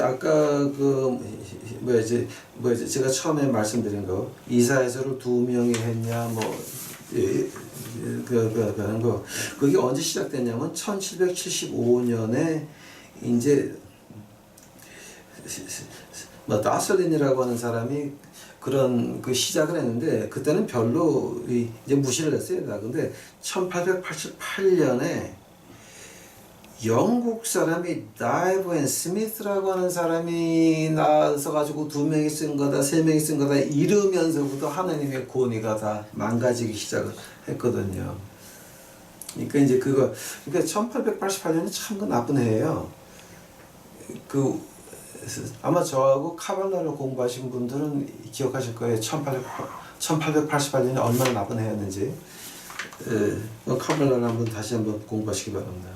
아까 제가 처음에 말씀드린 거 이사야서를 2명이 했냐 하는 거 그게 언제 시작됐냐면 1775년에 이제 뭐 다슬린이라고 하는 사람이 그런 그 시작을 했는데 그때는 별로 이제 무시를 했어요. 근데 1888년에 영국 사람이 다이브 앤 스미스라고 하는 사람이 나서 가지고 2명이 쓴 거다, 3명이 쓴 거다 이러면서부터 하나님의 권위가 다 망가지기 시작을 했거든요. 그러니까 이제 그러니까 1888년이 참 그 나쁜 해예요. 아마 저하고 카발라를 공부하신 분들은 기억하실 거예요. 1888년이 얼마나 나쁜 해였는지. 카발라를 다시 한번 공부하시기 바랍니다.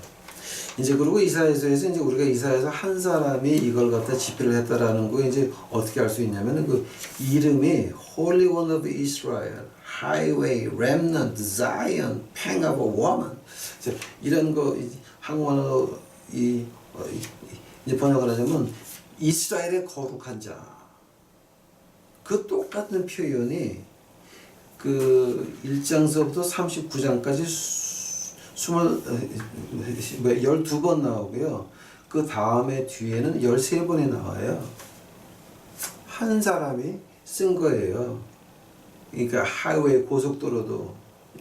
이제 그리고 이사야서에서 이제 우리가 이사야서 한 사람이 이걸 갖다 집필을 했다라는 거 이제 어떻게 알 수 있냐면은 그 이름이 Holy One of Israel, Highway, Remnant, Zion, Pang of a Woman. 이런 거 한국말로 이제 번역을 하자면 이스라엘의 거룩한 자. 그 똑같은 표현이 그 1장서부터 39장까지 12번 나오고요. 그 다음에 뒤에는 13번이 나와요. 한 사람이 쓴 거예요. 그러니까 하이웨이 고속도로도,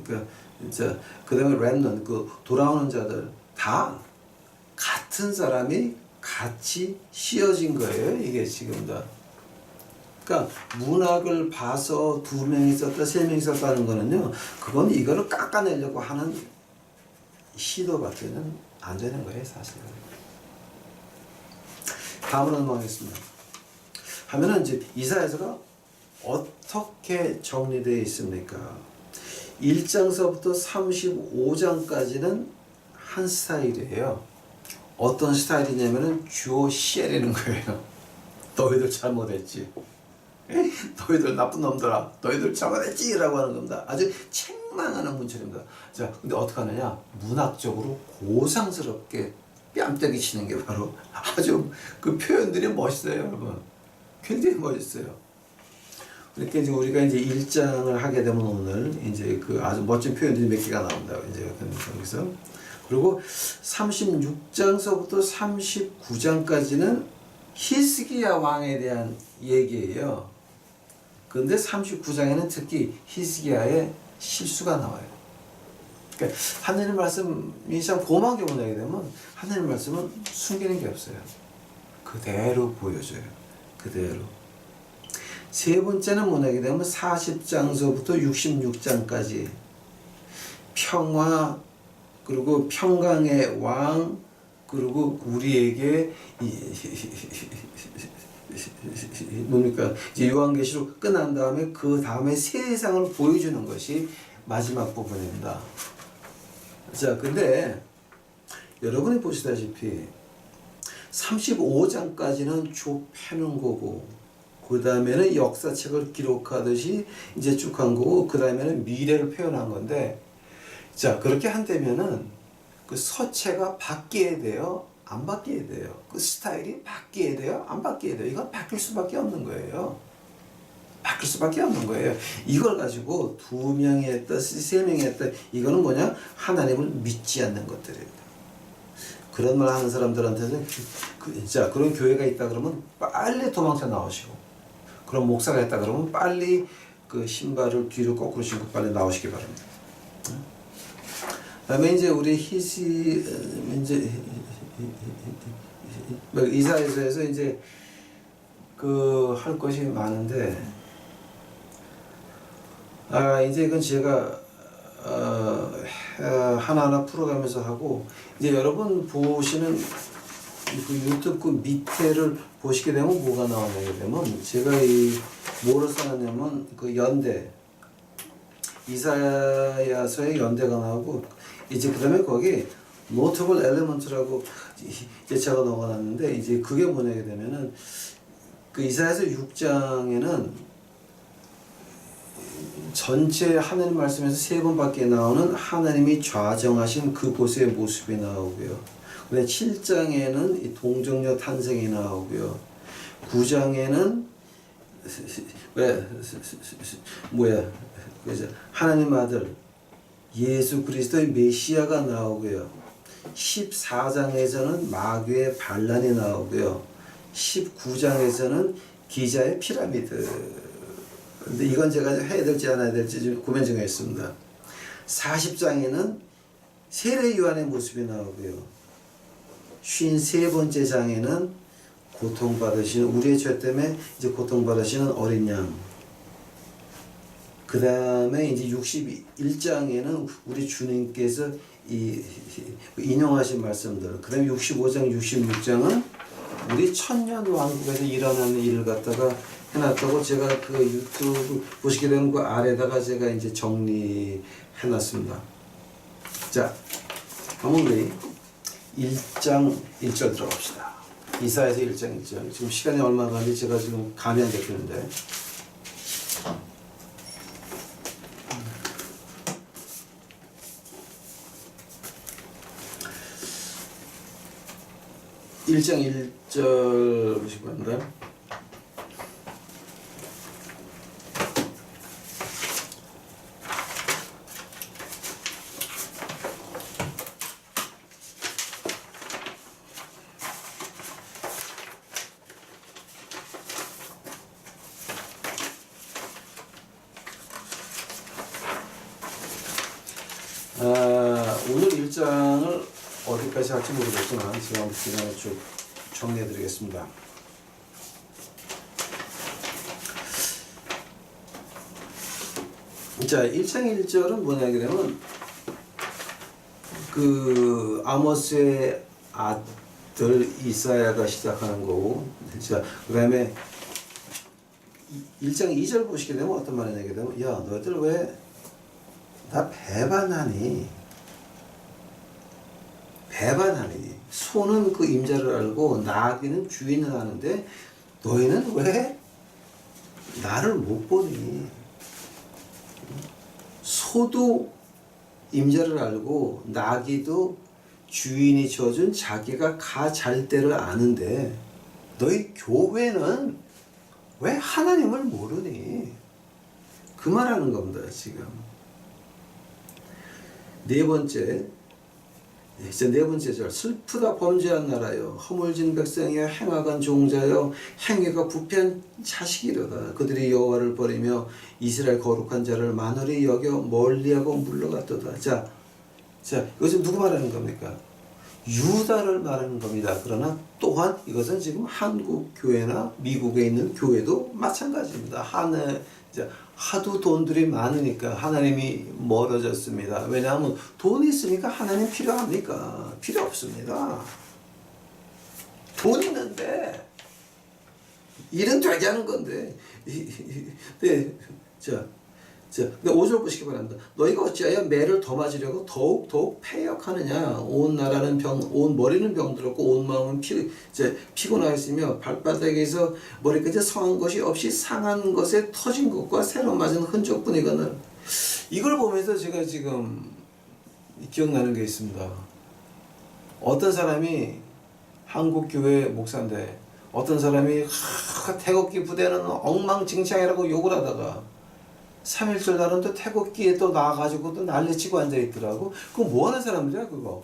그러니까 진짜 그다음에 렘넌트 그 돌아오는 자들 다 같은 사람이 같이 씌어진 거예요. 이게 지금 다. 그러니까 문학을 봐서 2명이 썼다, 3명이 썼다는 거는요. 그건 이거를 깎아내려고 하는 시도밖에는 안 되는 거예요, 사실은. 다음으로 넘어가겠습니다. 하면은 이제 이사야서가 어떻게 정리되어 있습니까? 1장서부터 35장까지는 한 스타일이에요. 어떤 스타일이냐면은 주어 시에라는 거예요. 너희들 잘못했지. 너희들 나쁜 놈들아. 너희들 잘못했지. 라고 하는 겁니다. 아주 책망하는 문체입니다. 자, 근데 어떻게 하느냐? 문학적으로 고상스럽게 뺨때기 치는 게 바로 아주 그 표현들이 멋있어요, 여러분. 굉장히 멋있어요. 그러니까 이제 우리가 이제 1장을 하게 되면 오늘 이제 그 아주 멋진 표현들이 몇 개가 나온다. 이제 여기서. 그리고 36장서부터 39장까지는 히스기야 왕에 대한 얘기예요. 그런데 39장에는 특히 히스기야의 실수가 나와요. 그러니까 하나님 말씀이 참 고마운 게 뭐냐 되면 하나님 말씀은 숨기는 게 없어요. 그대로 보여줘요. 그대로. 세 번째는 뭐냐 되면 40장서부터 66장까지 평화 그리고 평강의 왕 그리고 우리에게 뭡니까 이제 요한계시록 끝난 다음에 그 다음에 세상을 보여주는 것이 마지막 부분입니다. 자, 근데 여러분이 보시다시피 35장까지는 좁혀놓은 거고 그 다음에는 역사책을 기록하듯이 이제 쭉 한 거고 그 다음에는 미래를 표현한 건데 자, 그렇게 한다면은 그 서체가 바뀌어야 돼요? 안 바뀌어야 돼요? 그 스타일이 바뀌어야 돼요? 안 바뀌어야 돼요? 이건 바뀔 수밖에 없는 거예요. 바뀔 수밖에 없는 거예요. 이걸 가지고 2명이 했다, 3명이 했다, 이거는 뭐냐? 하나님을 믿지 않는 것들입니다. 그런 말 하는 사람들한테는 자, 그런 교회가 있다 그러면 빨리 도망쳐 나오시고 그런 목사가 있다 그러면 빨리 그 신발을 뒤로 거꾸로 신고 빨리 나오시기 바랍니다. 그다음에 이제 우리 이제 이사야서에서 이제 그 할 것이 많은데 이제 이건 제가 하나하나 풀어가면서 하고 이제 여러분 보시는 그 유튜브 그 밑에를 보시게 되면 뭐가 나오냐게 되면 제가 뭐를 써놨냐면 그 연대 이사야서의 연대가 나오고 이제 그 다음에 거기 notable element라고 이제 제가 넣어놨는데 이제 그게 뭐냐게 되면은 그 이사야서 6장에는 전체 하나님 말씀에서 3번밖에 나오는 하나님이 좌정하신 그곳의 모습이 나오고요. 그다음에 7장에는 이 동정녀 탄생이 나오고요. 9장에는 하나님 아들 예수 그리스도의 메시아가 나오고요. 14장에서는 마귀의 반란이 나오고요. 19장에서는 기자의 피라미드. 근데 이건 제가 해야 될지 안 해야 될지 좀 고민 중에 있습니다. 40장에는 세례 요한의 모습이 나오고요. 53번째 장에는 고통받으시는, 우리의 죄 때문에 이제 고통받으시는 어린 양. 그 다음에 이제 61장에는 우리 주님께서 인용하신 말씀들. 그 다음에 65장, 66장은 우리 천년 왕국에서 일어나는 일을 갖다가 해놨다고 제가 그 유튜브 보시게 되면 그 아래다가 제가 이제 정리해놨습니다. 자, 한번 우리 1장 1절 들어갑시다. 이사야서 1장 1절. 지금 시간이 얼마 가는지 제가 지금 감이 안 잡히는데. (1장 1절) 보시기 바랍니다. 오늘 1장을 어디까지 할지 모르겠지만 제가 그냥 쭉 정리해 드리겠습니다. 자, 1장 1절은 뭐냐 그러면 그 아모스의 아들 이사야가 시작하는 거고, 자, 그 다음에 1장 2절 보시게 되면 어떤 말이냐 그러면, 야, 너희들 왜 나 배반하니? 소는 그 임자를 알고 나귀는 주인을 아는데 너희는 왜 나를 못 보니? 소도 임자를 알고 나귀도 주인이 줘준 자기가 가 잘 때를 아는데 너희 교회는 왜 하나님을 모르니? 그 말하는 겁니다, 지금. 네 번째 절. 슬프다 범죄한 나라여, 허물진 백성이여, 행악한 종자여, 행위가 부패한 자식이로다. 그들이 여호와를 버리며 이스라엘 거룩한 자를 만홀히 여겨 멀리하고 물러갔도다. 자, 이것은 누구 말하는 겁니까? 유다를 말하는 겁니다. 그러나 또한 이것은 지금 한국 교회나 미국에 있는 교회도 마찬가지입니다. 하도 돈들이 많으니까 하나님이 멀어졌습니다. 왜냐하면 돈이 있으니까 하나님 필요합니까? 필요 없습니다. 돈 있는데 일은 되게 하는 건데. 네, 근데 5절 보시기 바랍니다. 너희가 어찌하여 매를 더 맞으려고 더욱 패역하느냐? 온 머리는 병들었고 온 마음은 피곤하였으며 발바닥에서 머리까지 성한 것이 없이 상한 것에 터진 것과 새로 맞은 흔적뿐이거늘. 이걸 보면서 제가 지금 기억나는 게 있습니다. 어떤 사람이 한국교회 목사인데 어떤 사람이 태극기 부대는 엉망진창이라고 욕을 하다가 3.1절 날은 또 태극기에 또 나와가지고 또 난리치고 앉아있더라고. 그거 뭐 하는 사람들이야, 그거?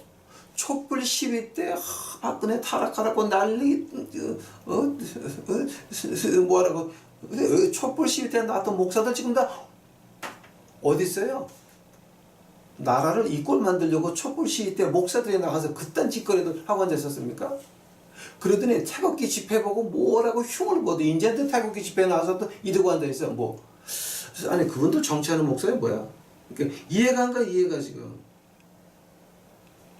촛불 시위 때, 박근혜 타락하라고 난리, 뭐하라고. 촛불 시위 때 나왔던 목사들 지금 다 어디 있어요? 나라를 이꼴 만들려고 촛불 시위 때 목사들이 나가서 그딴 짓거리를 하고 앉아있었습니까? 그러더니 태극기 집회 보고 뭐라고 흉을 보도 인제한테 태극기 집회에 나와서 또 이러고 앉아있어. 아니 그분들 정치하는 목사야 뭐야? 그러니까 이해가 안 가, 이해가 지금.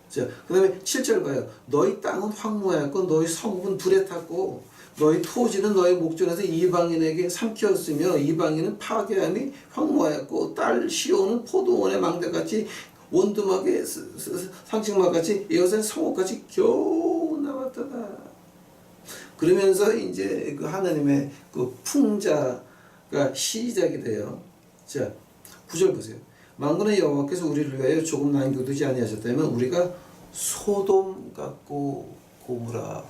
자, 그 다음에 7절 봐요. 너희 땅은 황무하였고 너희 성읍은 불에 탔고 너희 토지는 너희 목전에서 이방인에게 삼켰으며 이방인은 파괴함이 황무하였고 딸 시온은 포도원의 망대같이 원두막의 상식막같이 이것은 성읍같이 겨우 나왔다다. 그러면서 이제 그 하나님의 그 풍자가 시작이 돼요. 자, 9절 보세요. 만군의 여호와께서 우리를 위하여 조금 남겨두지 아니하셨다면 우리가 소돔 같고 고무라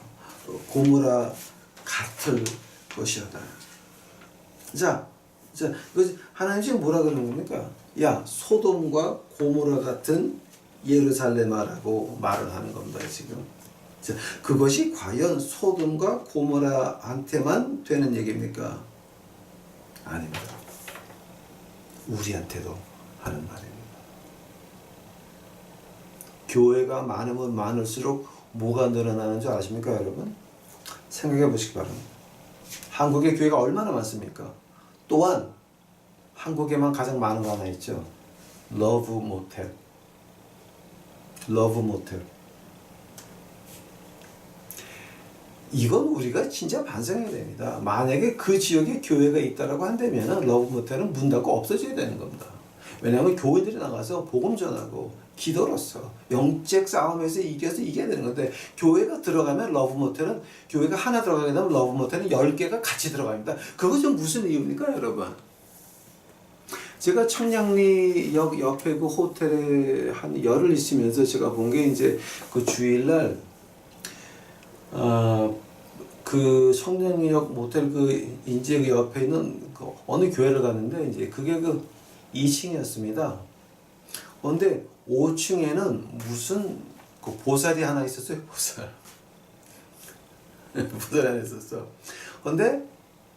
같을 것이었다. 자, 하나님 지금 뭐라 그러는 겁니까? 야, 소돔과 고무라 같은 예루살렘아라고 말을 하는 겁니다, 지금. 자, 그것이 과연 소돔과 고모라한테만 되는 얘기입니까? 아닙니다. 우리한테도 하는 말입니다. 교회가 많으면 많을수록 뭐가 늘어나는 줄 아십니까, 여러분? 생각해 보시기 바랍니다. 한국의 교회가 얼마나 많습니까? 또한 한국에만 가장 많은 거 하나 있죠. 러브 모텔. 러브 모텔. 이건 우리가 진짜 반성해야 됩니다. 만약에 그 지역에 교회가 있다라고 한다면 러브 모텔은 문 닫고 없어져야 되는 겁니다. 왜냐하면 교회들이 나가서 복음 전하고 기도로서 영적 싸움에서 이겨서 이겨야 되는 건데, 교회가 들어가면 러브 모텔은, 교회가 하나 들어가게 되면 러브 모텔은 10개가 같이 들어갑니다. 그것은 무슨 이유입니까, 여러분? 제가 청량리역 옆에 그 호텔에 한 열흘 있으면서 제가 본 게, 이제 그 주일날 그 청량리역 모텔 그 인제 그 옆에 있는 그 어느 교회를 갔는데, 이제 그게 그 2층이었습니다. 그런데 5층에는 무슨 그 보살이 하나 있었어요. 보살. 보살이 하나 있었어. 그런데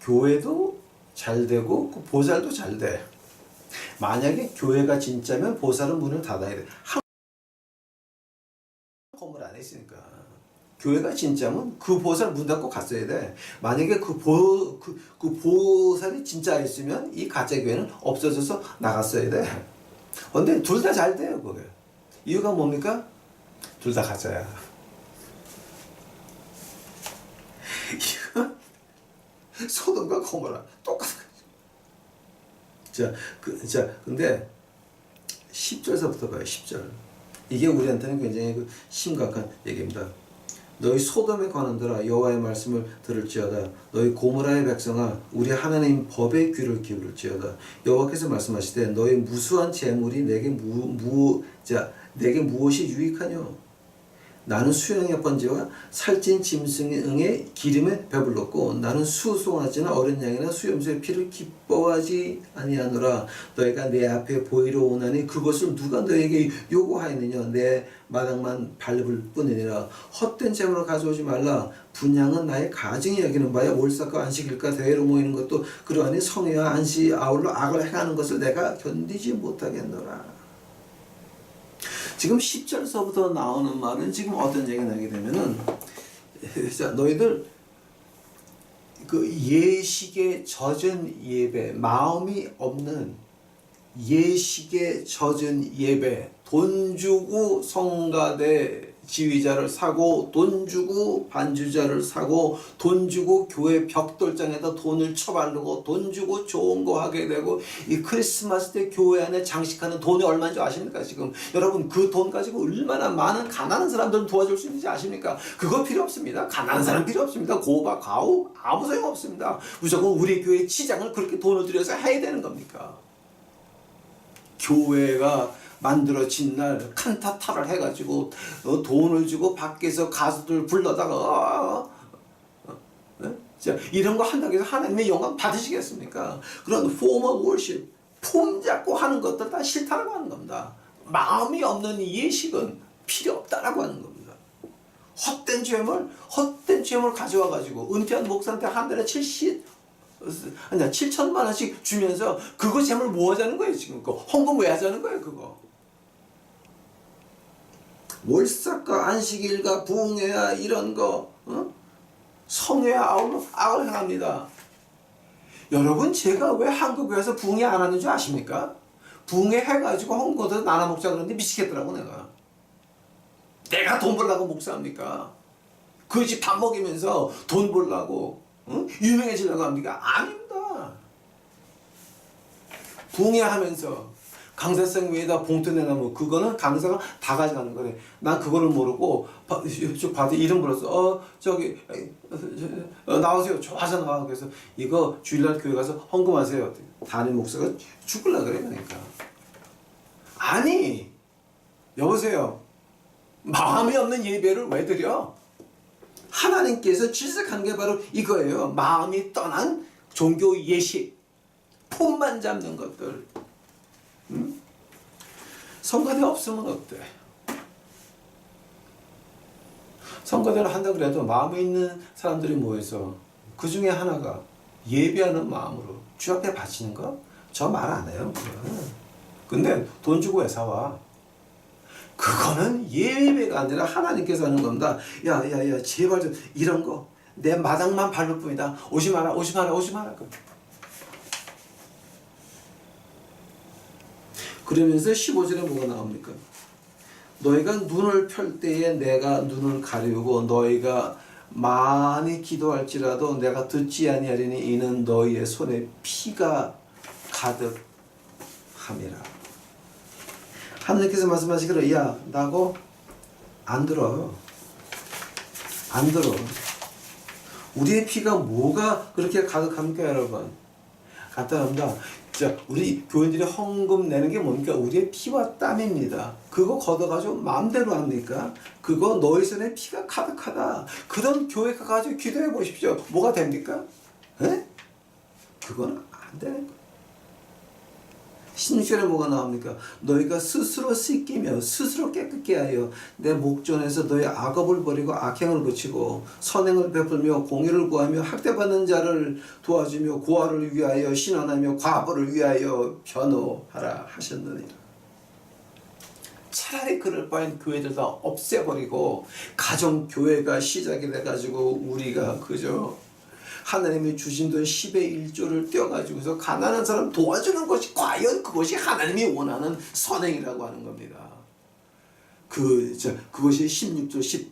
교회도 잘 되고 그 보살도 잘 돼. 만약에 교회가 진짜면 보살은 문을 닫아야 돼. 한 건물 안에 있으니까. 교회가 진짜면 그 보살 문 닫고 갔어야 돼. 만약에 그 보살이 진짜였으면 이 가짜 교회는 없어져서 나갔어야 돼. 근데 둘 다 잘 돼요, 그게. 이유가 뭡니까? 둘 다 가짜야. 소돔과 고모라 똑같은 거죠. 근데 10절서부터 봐요. 10절. 이게 우리한테는 굉장히 그 심각한 얘기입니다. 너희 소돔에 관한들아 여호와의 말씀을 들을지어다. 너희 고모라의 백성아 우리 하나님 법의 귀를 기울일지어다. 여호와께서 말씀하시되 너희 무수한 재물이 내게 내게 무엇이 유익하뇨? 나는 수양의 번제와 살찐 짐승의 기름에 배불렀고 나는 수송아지나 어린 양이나 수염소의 피를 기뻐하지 아니하노라. 너희가 내 앞에 보이러 오나니 그것을 누가 너에게 요구하였느냐? 내 마당만 밟을 뿐이니라. 헛된 재물을 가져오지 말라. 분양은 나의 가증이 여기는 바야. 월삭과 안식일과 대회로 모이는 것도 그러하니 성회와 안식 아울러 악을 행하는 것을 내가 견디지 못하겠노라. 지금 10절서부터 나오는 말은 지금 어떤 얘기가 나게 되면은, 자, 너희들 그 예식에 젖은 예배, 마음이 없는 예식에 젖은 예배, 돈 주고 성가대 지휘자를 사고 돈 주고 반주자를 사고 돈 주고 교회 벽돌장에다 돈을 쳐바르고 돈 주고 좋은 거 하게 되고, 이 크리스마스 때 교회 안에 장식하는 돈이 얼마인 줄 아십니까? 지금 여러분 그 돈 가지고 얼마나 많은 가난한 사람들을 도와줄 수 있는지 아십니까? 그거 필요 없습니다. 가난한 사람 필요 없습니다. 고바 가우 아무 소용 없습니다. 무조건 우리 교회 치장을 그렇게 돈을 들여서 해야 되는 겁니까? 교회가 만들어진 날 칸타타를 해가지고 돈을 주고 밖에서 가수들 불러다가 자, 이런 거 한다고 해서 하나님의 영광 받으시겠습니까? 그런 formal worship, 폼 잡고 하는 것들 다 싫다라고 하는 겁니다. 마음이 없는 예식은 필요 없다라고 하는 겁니다. 헛된 죄물 가져와가지고 은퇴한 목사한테 한 달에 7천만 원씩 주면서 그거 재물 뭐 하자는 거예요 지금? 그거 헌금 왜 하자는 거예요 그거? 월삭과 안식일과 부흥회야 이런 거, 성회야 아울러 악을 행합니다. 여러분 제가 왜 한국에 와서 부흥회 안 하는 줄 아십니까? 부흥회 해가지고 헌금도 나눠 먹자 그러는데 미치겠더라고 내가 돈 벌라고 목사합니까? 그 집 밥 먹이면서 돈 벌라고 유명해지려고 합니까? 아닙니다. 부흥회 하면서 강사성 위에다 봉투 내놔면 그거는 강사가 다 가져가는 거래. 난 그거를 모르고 쭉 봐도 이름 불렀어. 나오세요. 좋아하잖아. 그래서 이거 주일날 교회 가서 헌금하세요. 담임 목사가 죽을라 그래 그러니까. 아니 여보세요. 마음이 없는 예배를 왜 드려? 하나님께서 질색한 게 바로 이거예요. 마음이 떠난 종교 예식, 폼만 잡는 것들. 성가대 없으면 어때? 선거대로 한다 그래도 마음에 있는 사람들이 모여서 그 중에 하나가 예배하는 마음으로 주 앞에 바치는 거? 저 말 안 해요. 근데 돈 주고 왜 사와? 그거는 예배가 아니라 하나님께서 하는 겁니다. 야, 제발 좀 이런 거 내 마당만 밟을 뿐이다. 오지 마라. 그러면서 15절에 뭐가 나옵니까? 너희가 눈을 펼 때에 내가 눈을 가리우고 너희가 많이 기도할지라도 내가 듣지 아니하리니 이는 너희의 손에 피가 가득함이라. 하나님께서 말씀하시기를 야 나고 안 들어. 우리의 피가 뭐가 그렇게 가득합니까 여러분? 간단합니다. 자, 우리 교인들이 헌금 내는 게 뭡니까? 우리의 피와 땀입니다. 그거 걷어가지고 마음대로 합니까? 그거 너희 손에 피가 가득하다. 그런 교회 가가지고 기도해 보십시오. 뭐가 됩니까? 에? 그건 안 되는 거예요. 16절에 뭐가 나옵니까? 너희가 스스로 씻기며 스스로 깨끗게 하여 내 목전에서 너희 악업을 버리고 악행을 그치고 선행을 베풀며 공의를 구하며 학대받는 자를 도와주며 고아를 위하여 신원하며 과부를 위하여 변호하라 하셨느니라. 차라리 그럴 바엔 교회들 다 없애버리고 가정교회가 시작이 돼가지고 우리가 그저 하나님이 주신 돈 10의 1조를 떼어가지고서 가난한 사람 도와주는 것이 과연 그것이 하나님이 원하는 선행이라고 하는 겁니다. 그것이 16조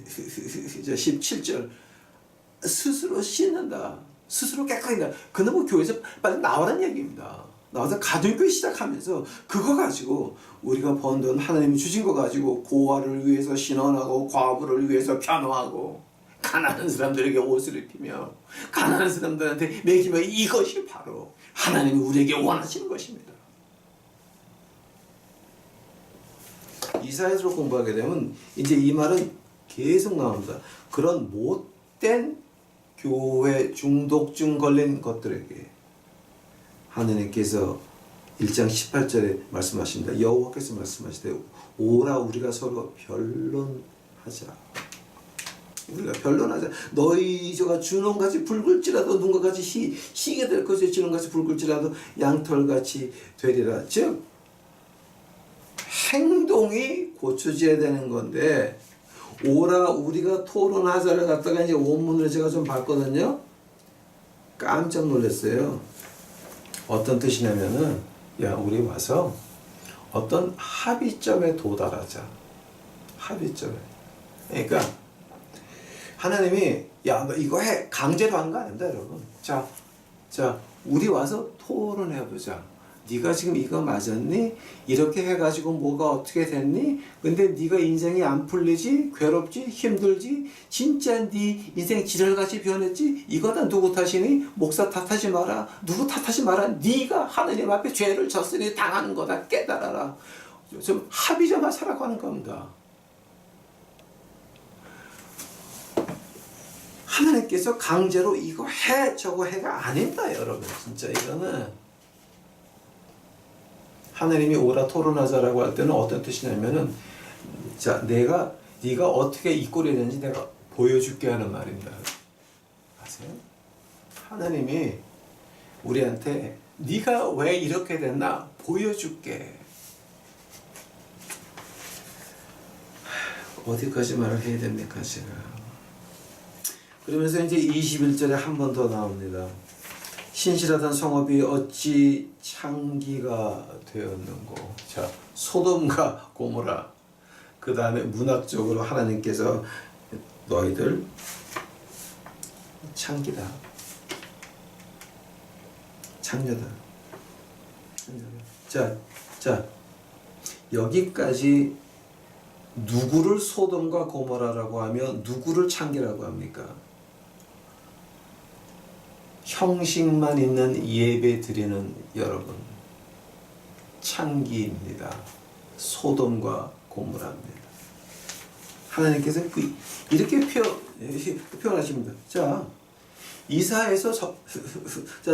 17절 스스로 씻는다. 스스로 깨끗하다. 그놈의 교회에서 빨리 나오라는 얘기입니다. 나와서 가정교회 시작하면서 그거 가지고 우리가 번 돈 하나님이 주신 거 가지고 고아를 위해서 신원하고 과부를 위해서 변호하고 가난한 사람들에게 옷을 입히며 가난한 사람들한테 먹이며 이것이 바로 하나님이 우리에게 원하시는 것입니다. 이사야서를 공부하게 되면 이제 이 말은 계속 나옵니다. 그런 못된 교회 중독증 걸린 것들에게 하느님께서 1장 18절에 말씀하십니다. 여호와께서 말씀하시되 오라 우리가 서로 변론하자. 우리가 변론하자. 너희 저가 주홍같이 붉을지라도 눈과 같이 희게 될 것이 주홍같이 붉을지라도 양털같이 되리라. 즉 행동이 고쳐져야 되는 건데 오라 우리가 토론하자를 갖다가 이제 원문을 제가 좀 봤거든요. 깜짝 놀랐어요. 어떤 뜻이냐면은 야 우리 와서 어떤 합의점에 도달하자. 합의점에. 그러니까 하나님이 야 너 이거 해 강제로 하는 거 아닙니다 여러분. 자 우리 와서 토론해보자. 네가 지금 이거 맞았니? 이렇게 해가지고 뭐가 어떻게 됐니? 근데 네가 인생이 안 풀리지? 괴롭지? 힘들지? 진짜 네 인생 지랄같이 변했지? 이거 다 누구 탓이니? 목사 탓하지 마라. 누구 탓하지 마라. 네가 하느님 앞에 죄를 졌으니 당하는 거다. 깨달아라. 좀 합의점을 하라고 하는 겁니다. 하나님께서 강제로 이거 해 저거 해가 아닙니다 여러분. 진짜 이거는 하나님이 오라 토론하자라고 할 때는 어떤 뜻이냐면은 자 네가 어떻게 이 꼴이 되는지 내가 보여줄게 하는 말입니다. 아세요? 하나님이 우리한테 네가 왜 이렇게 됐나 보여줄게. 어디까지 말을 해야 됩니까 제가. 그러면서 이제 21절에 한 번 더 나옵니다. 신실하던 성읍이 어찌 창기가 되었는고. 자, 소돔과 고모라. 그 다음에 문학적으로 하나님께서 너희들 창기다. 창녀다. 자, 여기까지 누구를 소돔과 고모라라고 하며 누구를 창기라고 합니까? 형식만 있는 예배 드리는 여러분, 창기입니다. 소돔과 고모라입니다. 하나님께서 이렇게 표현하십니다. 자, 이사야에서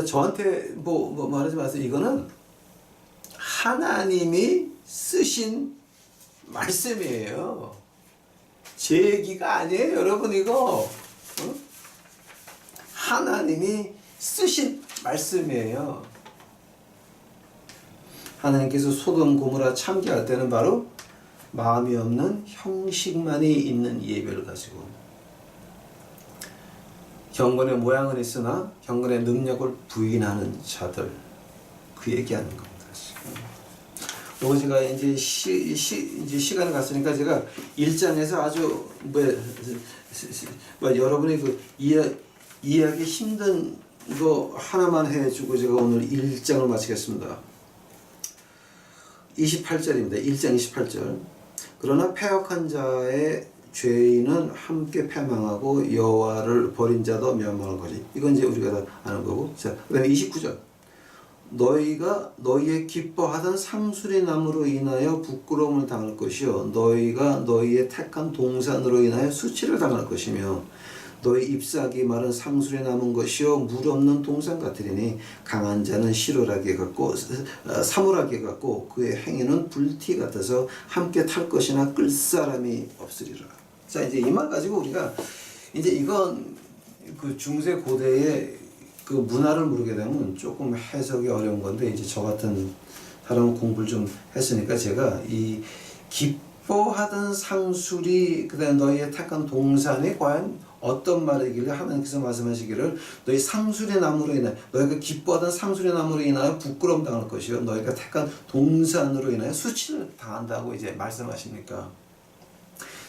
저한테 뭐 말하지 마세요. 이거는 하나님이 쓰신 말씀이에요. 제 얘기가 아니에요, 여러분. 이거 하나님이 쓰신 말씀이에요. 하나님께서 소돔 고모라 참기할 때는 바로 마음이 없는 형식만이 있는 예배를 가지고 경건의 모양은 있으나 경건의 능력을 부인하는 자들, 그 얘기하는 겁니다. 그리고 제가 이제 시간이 갔으니까 제가 1장에서 아주 여러분이 그 이해하기 힘든 거 하나만 해주고 제가 오늘 1장을 마치겠습니다. 28절입니다. 1장 28절. 그러나 패역한 자의 죄인은 함께 패망하고 여호와를 버린 자도 멸망할 것이. 이건 이제 우리가 다 아는 거고. 자, 그다음에 29절. 너희가 너희의 기뻐하던 상수리 나무로 인하여 부끄러움을 당할 것이요 너희가 너희의 택한 동산으로 인하여 수치를 당할 것이며 너희 잎사귀 마른 상수리 남은 것이요 물 없는 동산 같으리니 강한 자는 시로라기 같고 사물하기 같고 그의 행위는 불티 같아서 함께 탈 것이나 끌 사람이 없으리라. 자, 이제 이 말 가지고 우리가 이제 이건 그 중세 고대의 그 문화를 모르게 되면 조금 해석이 어려운 건데 이제 저 같은 사람은 공부를 좀 했으니까 제가 이 기뻐하던 상술이 그다음에 너희의 택한 동산이 과연 어떤 말이길래 하나님께서 말씀하시기를 너희 상술의 나무로 인하여 너희가 기뻐하던 상술의 나무로 인하여 부끄러움 당할 것이요 너희가 택한 동산으로 인하여 수치를 당한다고 이제 말씀하십니까?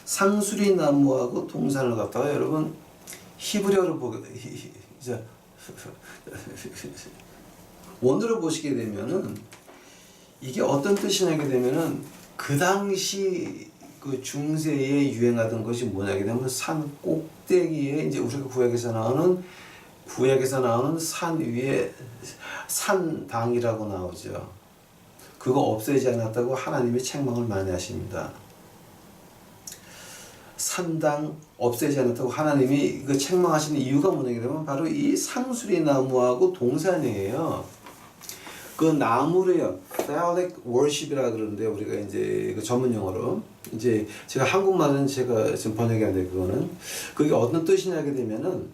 상술이 나무하고 동산을 갖다가 여러분 히브리어로 보게 이제 원어로 보시게 되면은 이게 어떤 뜻이냐게 되면은 그 당시 그 중세에 유행하던 것이 뭐냐게 되면 산 꼭대기에 이제 우리가 구약에서 나오는 산 위에 산당이라고 나오죠. 그거 없애지 않았다고 하나님이 책망을 많이 하십니다. 산당 없애지 않았다고 하나님이 그 책망하시는 이유가 뭐냐게 되면 바로 이 상수리 나무하고 동산이에요. 그 나무를요, phallic worship이라 그러는데 우리가 이제 그 전문 용어로 이제 제가 한국말은 제가 지금 번역이 안 돼 그거는 그게 어떤 뜻이냐게 되면은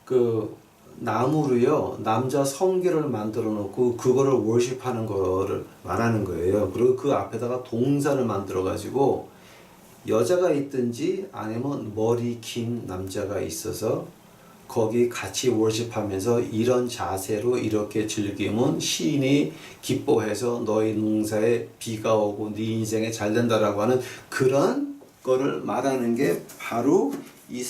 그 나무로요 남자 성계를 만들어 놓고 그거를 worship하는 거를 말하는 거예요. 그리고 그 앞에다가 동산을 만들어 가지고 여자가 있든지 아니면 머리 긴 남자가 있어서 거기 같이 월십하면서 이런 자세로 이렇게 즐기면 시인이 기뻐해서 너희 농사에 비가 오고 네 인생에 잘 된다라고 하는 그런 거를 말하는 게 바로 이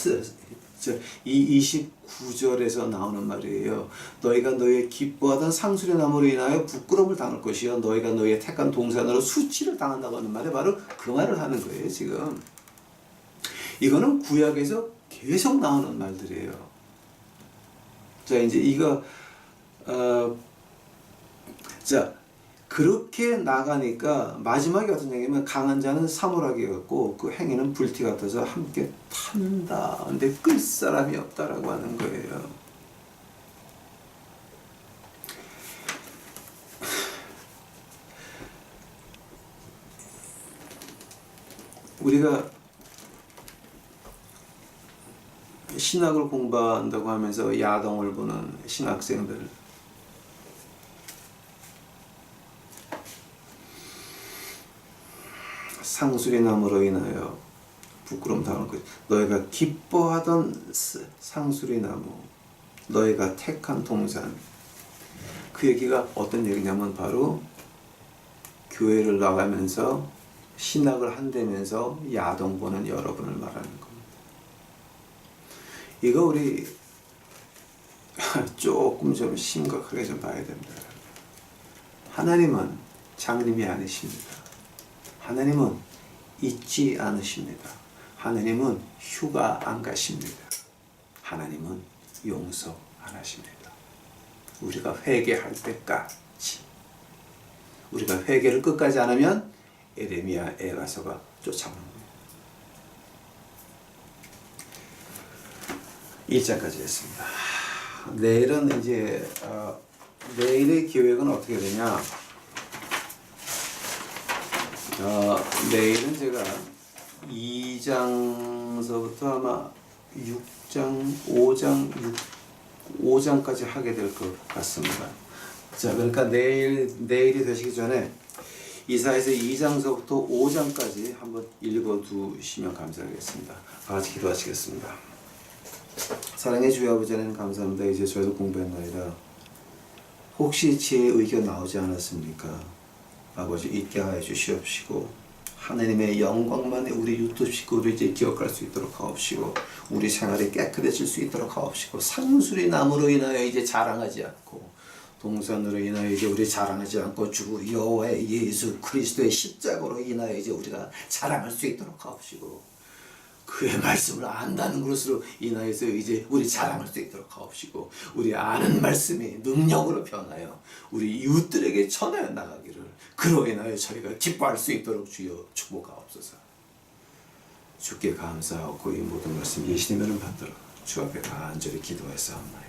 29절에서 나오는 말이에요. 너희가 너희의 기뻐하던 상수리 나무로 인하여 부끄러움을 당할 것이요 너희가 너희의 택한 동산으로 수치를 당한다고 하는 말이 바로 그 말을 하는 거예요. 지금 이거는 구약에서 계속 나오는 말들이에요. 자, 이제 이거 자 그렇게 나가니까 마지막에 어떤 얘기냐면 강한 자는 사물하기 같고 그 행위는 불티 같아서 함께 탄다. 근데 끌 사람이 없다라고 하는 거예요. 우리가 신학을 공부한다고 하면서 야동을 보는 신학생들 상수리 나무로 인하여 부끄러움 당할 것 너희가 기뻐하던 상수리 나무 너희가 택한 동산 그 얘기가 어떤 얘기냐면 바로 교회를 나가면서 신학을 한다면서 야동 보는 여러분을 말하는 겁니다. 이거 우리 조금 좀 심각하게 좀 봐야 됩니다. 하나님은 장님이 아니십니다. 하나님은 잊지 않으십니다. 하나님은 휴가 안 가십니다. 하나님은 용서 안 하십니다. 우리가 회개할 때까지 우리가 회개를 끝까지 안 하면 에레미야 에가서가 쫓아오는 거예요. 1장까지 했습니다. 내일은 이제 내일의 계획은 어떻게 되냐? 내일은 제가 2장서부터 아마 6장, 5장까지 하게 될 것 같습니다. 자, 그러니까 내일이 되시기 전에 이사야서 2장서부터 5장까지 한번 읽어두시면 감사하겠습니다. 다 같이 기도하시겠습니다. 사랑의 주여 아버지 하나님 감사합니다. 이제 저희도 공부했나이다. 혹시 제 의견 나오지 않았습니까? 아버지 잊게 하여 주시옵시고 하나님의 영광만 우리 유튜브 식구를 이제 기억할 수 있도록 하옵시고 우리 생활이 깨끗해질 수 있도록 하옵시고 상수리 나무로 인하여 이제 자랑하지 않고 동산으로 인하여 이제 우리 자랑하지 않고 주 여호와의 예수 그리스도의 십자가로 인하여 이제 우리가 자랑할 수 있도록 하옵시고 그의 말씀을 안다는 것으로 인하여서 이제 우리 자랑할 수 있도록 하옵시고 우리 아는 말씀이 능력으로 변하여 우리 이웃들에게 전하여 나가기를 그로 인하여 저희가 기뻐할 수 있도록 주여 축복하옵소서. 주께 감사하고 이 모든 말씀 예수님을 받들어 주 앞에 간절히 기도하였사옵나이다.